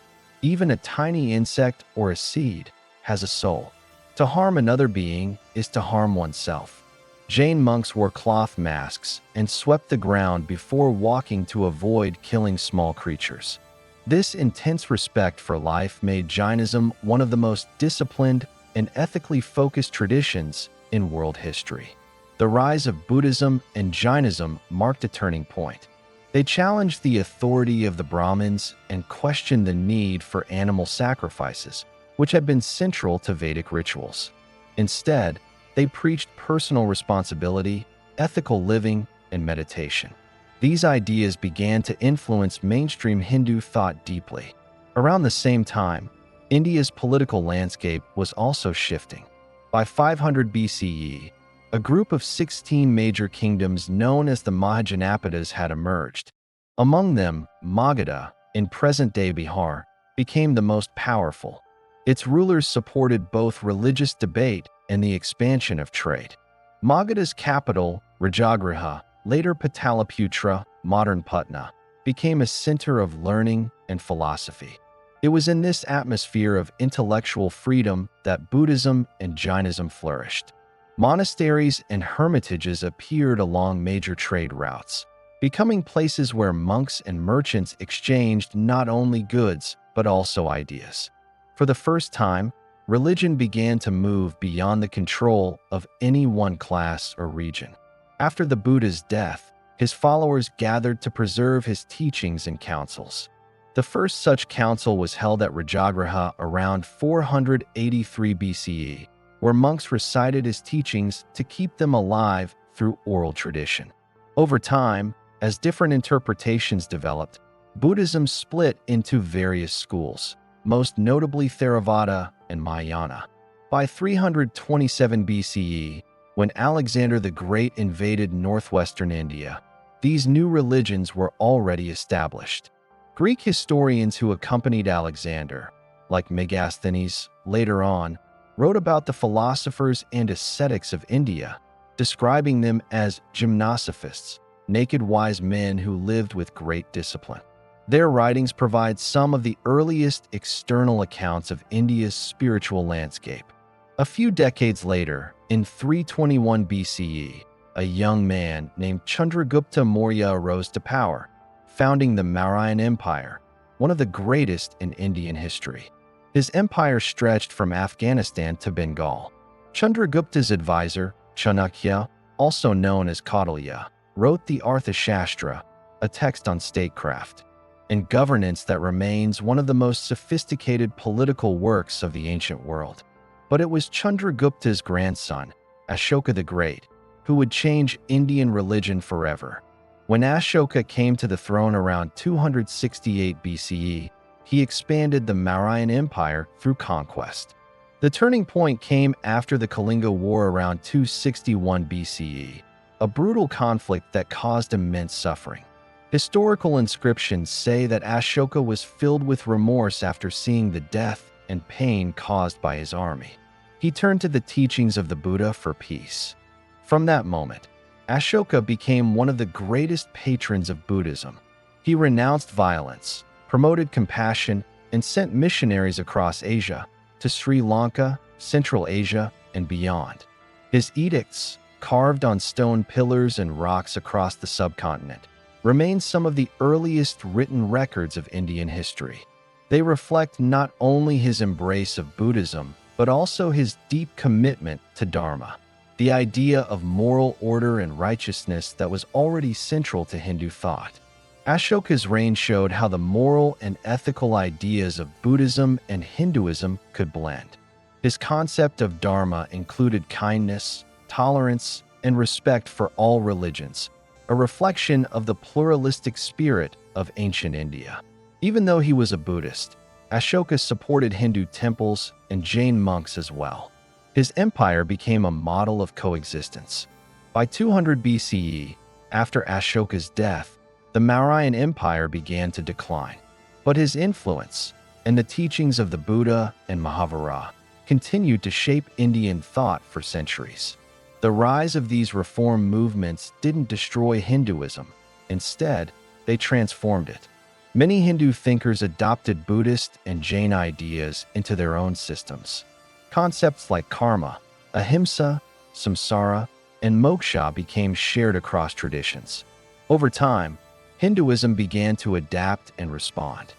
even a tiny insect or a seed, has a soul. To harm another being is to harm oneself. Jain monks wore cloth masks and swept the ground before walking to avoid killing small creatures. This intense respect for life made Jainism one of the most disciplined and ethically focused traditions in world history. The rise of Buddhism and Jainism marked a turning point. They challenged the authority of the Brahmins and questioned the need for animal sacrifices, which had been central to Vedic rituals. Instead, they preached personal responsibility, ethical living, and meditation. These ideas began to influence mainstream Hindu thought deeply. Around the same time, India's political landscape was also shifting. By 500 BCE, a group of 16 major kingdoms known as the Mahajanapadas had emerged. Among them, Magadha, in present-day Bihar, became the most powerful. Its rulers supported both religious debate and the expansion of trade. Magadha's capital, Rajagriha, later Pataliputra, modern Patna, became a center of learning and philosophy. It was in this atmosphere of intellectual freedom that Buddhism and Jainism flourished. Monasteries and hermitages appeared along major trade routes, becoming places where monks and merchants exchanged not only goods but also ideas. For the first time, religion began to move beyond the control of any one class or region. After the Buddha's death, his followers gathered to preserve his teachings and councils. The first such council was held at Rajagriha around 483 BCE, where monks recited his teachings to keep them alive through oral tradition. Over time, as different interpretations developed, Buddhism split into various schools, most notably Theravada and Mahayana. By 327 BCE, when Alexander the Great invaded northwestern India, these new religions were already established. Greek historians who accompanied Alexander, like Megasthenes, later on, wrote about the philosophers and ascetics of India, describing them as gymnosophists, naked wise men who lived with great discipline. Their writings provide some of the earliest external accounts of India's spiritual landscape. A few decades later, in 321 BCE, a young man named Chandragupta Maurya arose to power, founding the Mauryan Empire, one of the greatest in Indian history. His empire stretched from Afghanistan to Bengal. Chandragupta's advisor, Chanakya, also known as Kautilya, wrote the Arthashastra, a text on statecraft and governance that remains one of the most sophisticated political works of the ancient world. But it was Chandragupta's grandson, Ashoka the Great, who would change Indian religion forever. When Ashoka came to the throne around 268 BCE, he expanded the Mauryan Empire through conquest. The turning point came after the Kalinga War around 261 BCE, a brutal conflict that caused immense suffering. Historical inscriptions say that Ashoka was filled with remorse after seeing the death and pain caused by his army. He turned to the teachings of the Buddha for peace. From that moment, Ashoka became one of the greatest patrons of Buddhism. He renounced violence, promoted compassion, and sent missionaries across Asia to Sri Lanka, Central Asia, and beyond. His edicts, carved on stone pillars and rocks across the subcontinent, remain some of the earliest written records of Indian history. They reflect not only his embrace of Buddhism, but also his deep commitment to Dharma, the idea of moral order and righteousness that was already central to Hindu thought. Ashoka's reign showed how the moral and ethical ideas of Buddhism and Hinduism could blend. His concept of Dharma included kindness, tolerance, and respect for all religions, a reflection of the pluralistic spirit of ancient India. Even though he was a Buddhist, Ashoka supported Hindu temples and Jain monks as well. His empire became a model of coexistence. By 200 BCE, after Ashoka's death, the Mauryan Empire began to decline. But his influence and the teachings of the Buddha and Mahavira continued to shape Indian thought for centuries. The rise of these reform movements didn't destroy Hinduism. Instead, they transformed it. Many Hindu thinkers adopted Buddhist and Jain ideas into their own systems. Concepts like karma, ahimsa, samsara, and moksha became shared across traditions. Over time, Hinduism began to adapt and respond.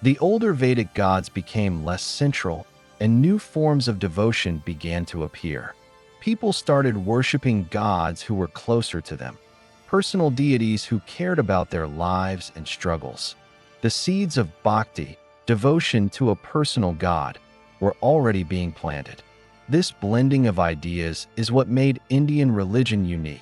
The older Vedic gods became less central, and new forms of devotion began to appear. People started worshiping gods who were closer to them, personal deities who cared about their lives and struggles. The seeds of bhakti, devotion to a personal god, were already being planted. This blending of ideas is what made Indian religion unique.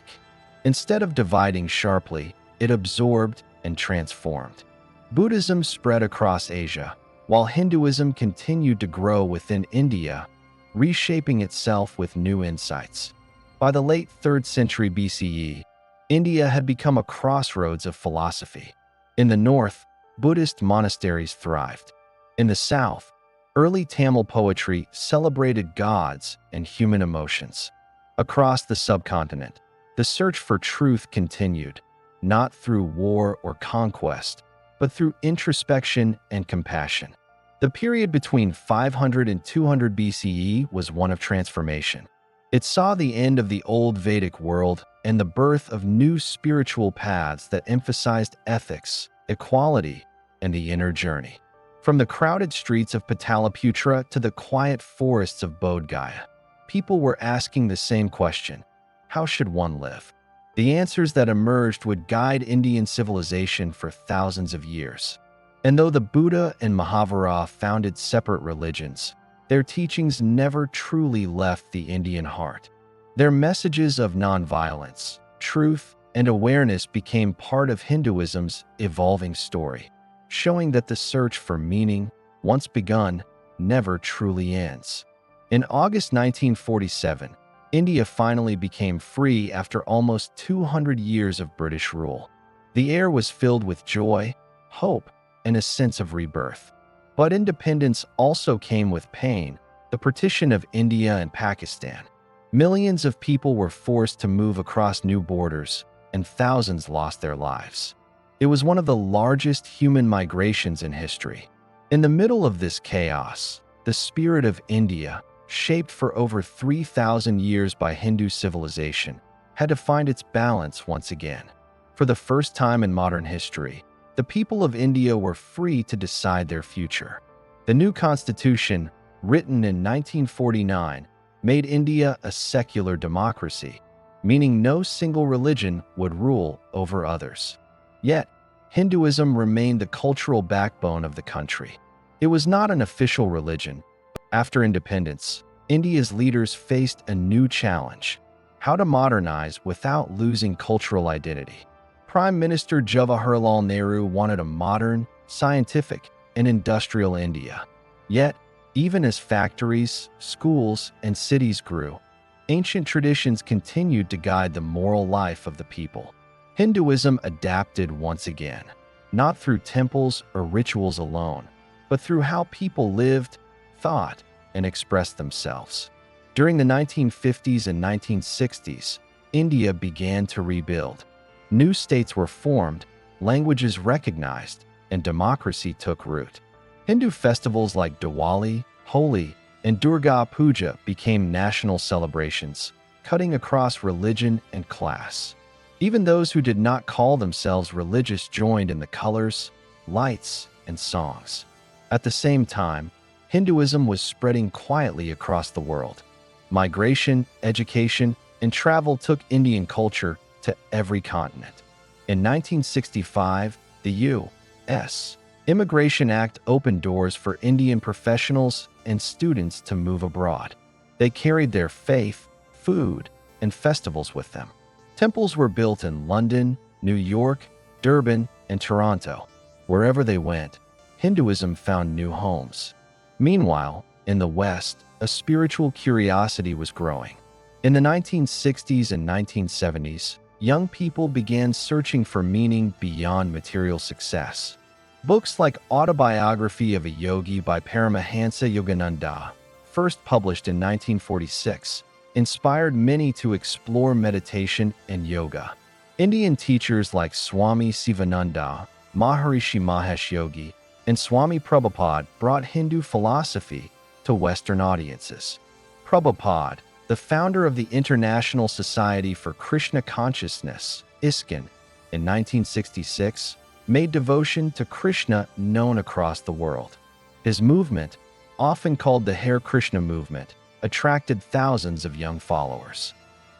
Instead of dividing sharply, it absorbed and transformed. Buddhism spread across Asia, while Hinduism continued to grow within India, reshaping itself with new insights. By the late 3rd century BCE, India had become a crossroads of philosophy. In the north, Buddhist monasteries thrived. In the south, early Tamil poetry celebrated gods and human emotions. Across the subcontinent, the search for truth continued, not through war or conquest, but through introspection and compassion. The period between 500 and 200 BCE was one of transformation. It saw the end of the old Vedic world and the birth of new spiritual paths that emphasized ethics, equality, and the inner journey. From the crowded streets of Pataliputra to the quiet forests of Bodh Gaya, people were asking the same question: how should one live? The answers that emerged would guide Indian civilization for thousands of years. And though the Buddha and Mahavira founded separate religions, their teachings never truly left the Indian heart. Their messages of nonviolence, truth, and awareness became part of Hinduism's evolving story, showing that the search for meaning, once begun, never truly ends. In August 1947, India finally became free after almost 200 years of British rule. The air was filled with joy, hope, and a sense of rebirth. But independence also came with pain: the partition of India and Pakistan. Millions of people were forced to move across new borders, and thousands lost their lives. It was one of the largest human migrations in history. In the middle of this chaos, the spirit of India, shaped for over 3,000 years by Hindu civilization, had to find its balance once again. For the first time in modern history, the people of India were free to decide their future. The new constitution, written in 1949, made India a secular democracy, meaning no single religion would rule over others. Yet, Hinduism remained the cultural backbone of the country. It was not an official religion. After independence, India's leaders faced a new challenge: how to modernize without losing cultural identity. Prime Minister Jawaharlal Nehru wanted a modern, scientific, and industrial India. Yet, even as factories, schools, and cities grew, ancient traditions continued to guide the moral life of the people. Hinduism adapted once again, not through temples or rituals alone, but through how people lived, thought, and expressed themselves. During the 1950s and 1960s, India began to rebuild. New states were formed, languages recognized, and democracy took root. Hindu festivals like Diwali, Holi, and Durga Puja became national celebrations, cutting across religion and class. Even those who did not call themselves religious joined in the colors, lights, and songs. At the same time, Hinduism was spreading quietly across the world. Migration, education, and travel took Indian culture to every continent. In 1965, the U.S. Immigration Act opened doors for Indian professionals and students to move abroad. They carried their faith, food, and festivals with them. Temples were built in London, New York, Durban, and Toronto. Wherever they went, Hinduism found new homes. Meanwhile, in the West, a spiritual curiosity was growing. In the 1960s and 1970s, young people began searching for meaning beyond material success. Books like Autobiography of a Yogi by Paramahansa Yogananda, first published in 1946, inspired many to explore meditation and yoga. Indian teachers like Swami Sivananda, Maharishi Mahesh Yogi, and Swami Prabhupada brought Hindu philosophy to Western audiences. Prabhupada, the founder of the International Society for Krishna Consciousness, ISKCON, in 1966, made devotion to Krishna known across the world. His movement, often called the Hare Krishna movement, attracted thousands of young followers.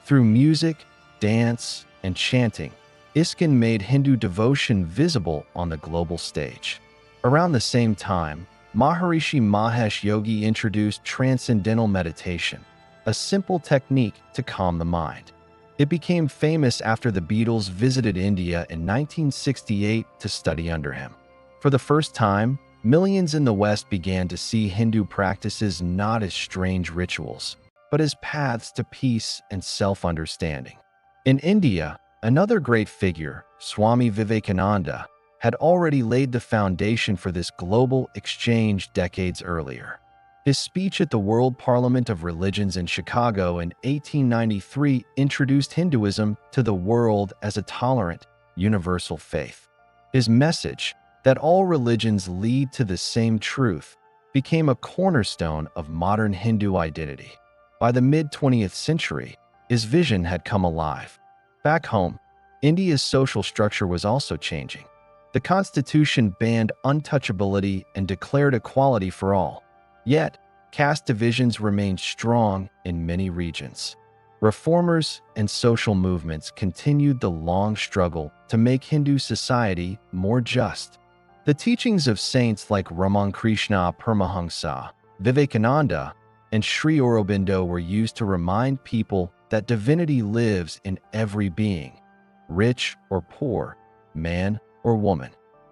Through music, dance, and chanting, ISKCON made Hindu devotion visible on the global stage. Around the same time, Maharishi Mahesh Yogi introduced transcendental meditation, a simple technique to calm the mind. It became famous after the Beatles visited India in 1968 to study under him. For the first time, millions in the West began to see Hindu practices not as strange rituals, but as paths to peace and self-understanding. In India, another great figure, Swami Vivekananda, had already laid the foundation for this global exchange decades earlier. His speech at the World Parliament of Religions in Chicago in 1893 introduced Hinduism to the world as a tolerant, universal faith. His message, that all religions lead to the same truth, became a cornerstone of modern Hindu identity. By the mid-20th century, his vision had come alive. Back home, India's social structure was also changing. The constitution banned untouchability and declared equality for all. Yet, caste divisions remained strong in many regions. Reformers and social movements continued the long struggle to make Hindu society more just. The teachings of saints like Ramakrishna Paramahansa, Vivekananda, and Sri Aurobindo were used to remind people that divinity lives in every being, rich or poor, man or woman.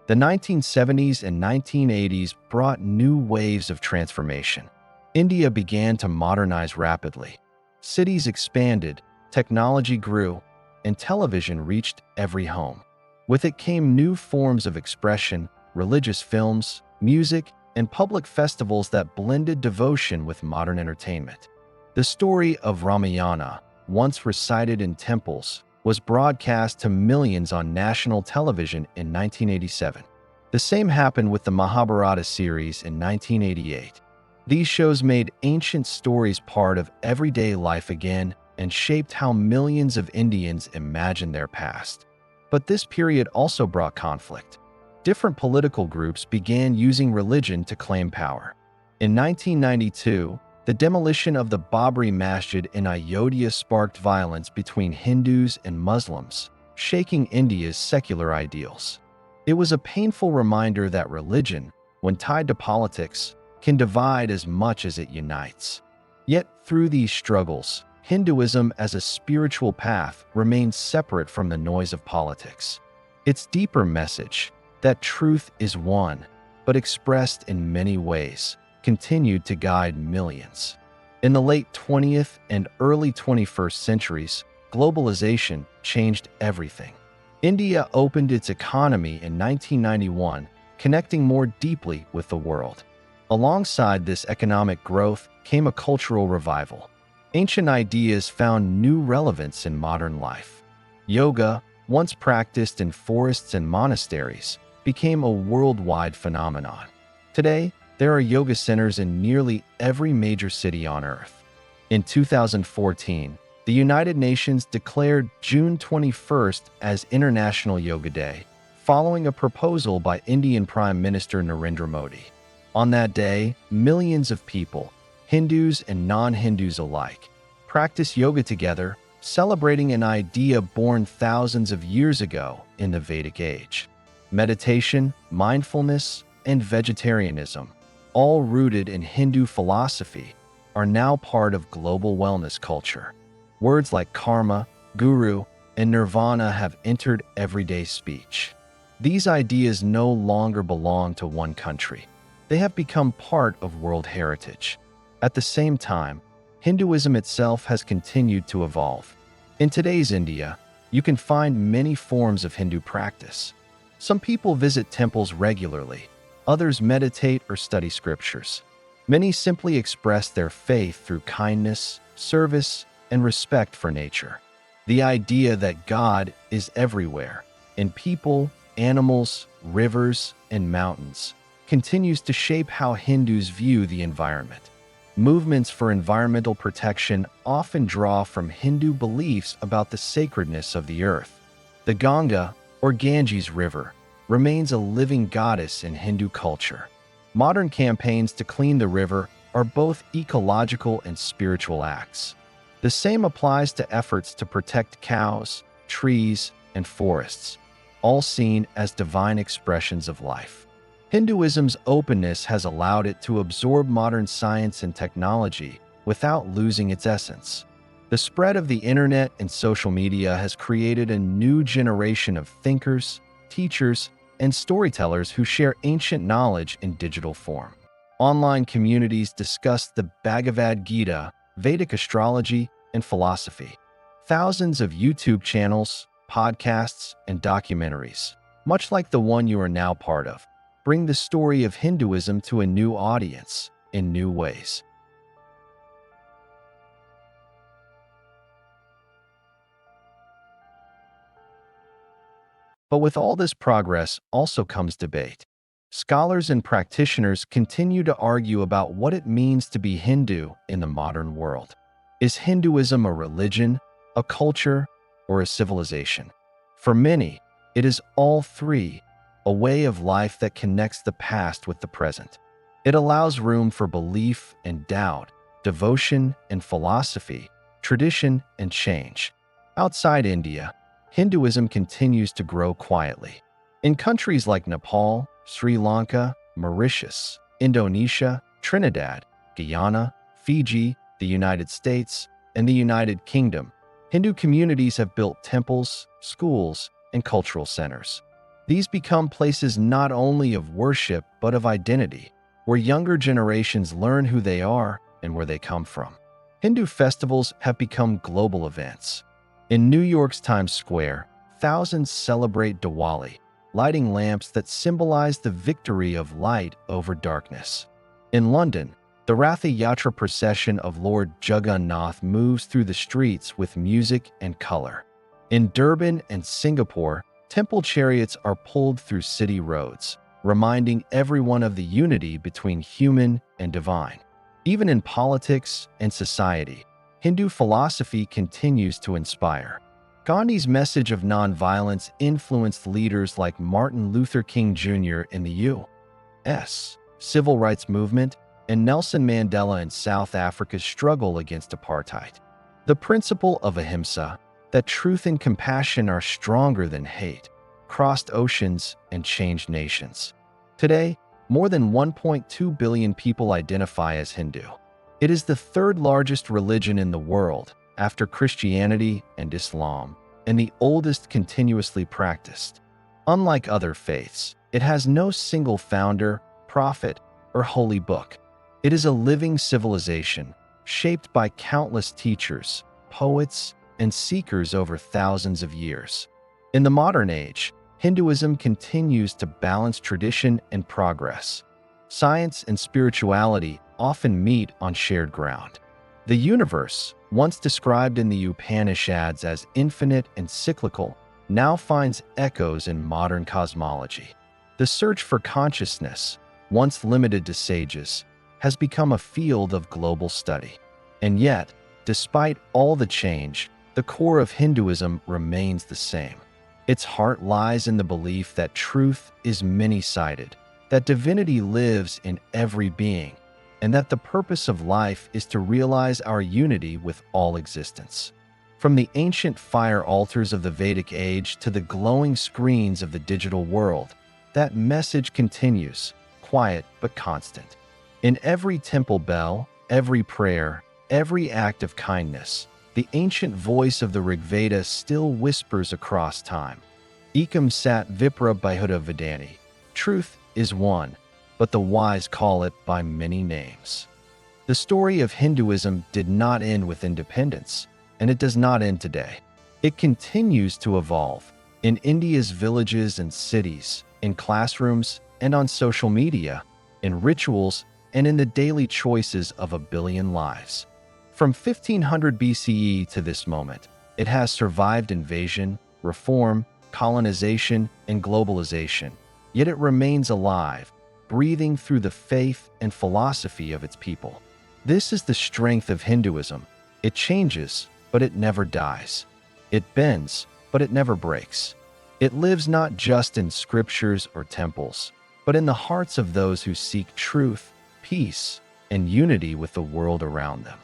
The 1970s and 1980s brought new waves of transformation. India began to modernize rapidly. Cities expanded, technology grew, and television reached every home. With it came new forms of expression, religious films, music, and public festivals that blended devotion with modern entertainment. The story of Ramayana, once recited in temples, was broadcast to millions on national television in 1987. The same happened with the Mahabharata series in 1988. These shows made ancient stories part of everyday life again and shaped how millions of Indians imagined their past. But this period also brought conflict. Different political groups began using religion to claim power. In 1992, the demolition of the Babri Masjid in Ayodhya sparked violence between Hindus and Muslims, shaking India's secular ideals. It was a painful reminder that religion, when tied to politics, can divide as much as it unites. Yet, through these struggles, Hinduism as a spiritual path remains separate from the noise of politics. Its deeper message, that truth is one, but expressed in many ways, continued to guide millions. In the late 20th and early 21st centuries, globalization changed everything. India opened its economy in 1991, connecting more deeply with the world. Alongside this economic growth came a cultural revival. Ancient ideas found new relevance in modern life. Yoga, once practiced in forests and monasteries, became a worldwide phenomenon. Today, there are yoga centers in nearly every major city on Earth. In 2014, the United Nations declared June 21st as International Yoga Day, following a proposal by Indian Prime Minister Narendra Modi. On that day, millions of people, Hindus and non-Hindus alike, practice yoga together, celebrating an idea born thousands of years ago in the Vedic age. Meditation, mindfulness, and vegetarianism, all rooted in Hindu philosophy, are now part of global wellness culture. Words like karma, guru, and nirvana have entered everyday speech. These ideas no longer belong to one country. They have become part of world heritage. At the same time, Hinduism itself has continued to evolve. In today's India, you can find many forms of Hindu practice. Some people visit temples regularly, others meditate or study scriptures. Many simply express their faith through kindness, service, and respect for nature. The idea that God is everywhere, in people, animals, rivers, and mountains, continues to shape how Hindus view the environment. Movements for environmental protection often draw from Hindu beliefs about the sacredness of the earth. The Ganga, or Ganges River, remains a living goddess in Hindu culture. Modern campaigns to clean the river are both ecological and spiritual acts. The same applies to efforts to protect cows, trees, and forests, all seen as divine expressions of life. Hinduism's openness has allowed it to absorb modern science and technology without losing its essence. The spread of the internet and social media has created a new generation of thinkers, teachers, and storytellers who share ancient knowledge in digital form. Online communities discuss the Bhagavad Gita, Vedic astrology, and philosophy. Thousands of YouTube channels, podcasts, and documentaries, much like the one you are now part of, bring the story of Hinduism to a new audience in new ways. But with all this progress also comes debate. Scholars and practitioners continue to argue about what it means to be Hindu in the modern world. Is Hinduism a religion, a culture, or a civilization? For many, it is all three, a way of life that connects the past with the present. It allows room for belief and doubt, devotion and philosophy, tradition and change. Outside India, Hinduism continues to grow quietly. In countries like Nepal, Sri Lanka, Mauritius, Indonesia, Trinidad, Guyana, Fiji, the United States, and the United Kingdom, Hindu communities have built temples, schools, and cultural centers. These become places not only of worship but of identity, where younger generations learn who they are and where they come from. Hindu festivals have become global events. In New York's Times Square, thousands celebrate Diwali, lighting lamps that symbolize the victory of light over darkness. In London, the Ratha Yatra procession of Lord Jagannath moves through the streets with music and color. In Durban and Singapore, temple chariots are pulled through city roads, reminding everyone of the unity between human and divine. Even in politics and society, Hindu philosophy continues to inspire. Gandhi's message of nonviolence influenced leaders like Martin Luther King Jr. in the U.S. civil rights movement and Nelson Mandela in South Africa's struggle against apartheid. The principle of ahimsa, that truth and compassion are stronger than hate, crossed oceans and changed nations. Today, more than 1.2 billion people identify as Hindu. It is the third largest religion in the world, after Christianity and Islam, and the oldest continuously practiced. Unlike other faiths, it has no single founder, prophet, or holy book. It is a living civilization, shaped by countless teachers, poets, and seekers over thousands of years. In the modern age, Hinduism continues to balance tradition and progress. Science and spirituality often meet on shared ground. The universe, once described in the Upanishads as infinite and cyclical, now finds echoes in modern cosmology. The search for consciousness, once limited to sages, has become a field of global study. And yet, despite all the change, the core of Hinduism remains the same. Its heart lies in the belief that truth is many-sided, that divinity lives in every being, and that the purpose of life is to realize our unity with all existence. From the ancient fire altars of the Vedic age to the glowing screens of the digital world, that message continues, quiet but constant. In every temple bell, every prayer, every act of kindness, the ancient voice of the Rig Veda still whispers across time. Ekam sat vipra baihuta vedani. Truth is one, but the wise call it by many names. The story of Hinduism did not end with independence, and it does not end today. It continues to evolve in India's villages and cities, in classrooms and on social media, in rituals and in the daily choices of a billion lives. From 1500 BCE to this moment, it has survived invasion, reform, colonization, and globalization, yet it remains alive, breathing through the faith and philosophy of its people. This is the strength of Hinduism. It changes, but it never dies. It bends, but it never breaks. It lives not just in scriptures or temples, but in the hearts of those who seek truth, peace, and unity with the world around them.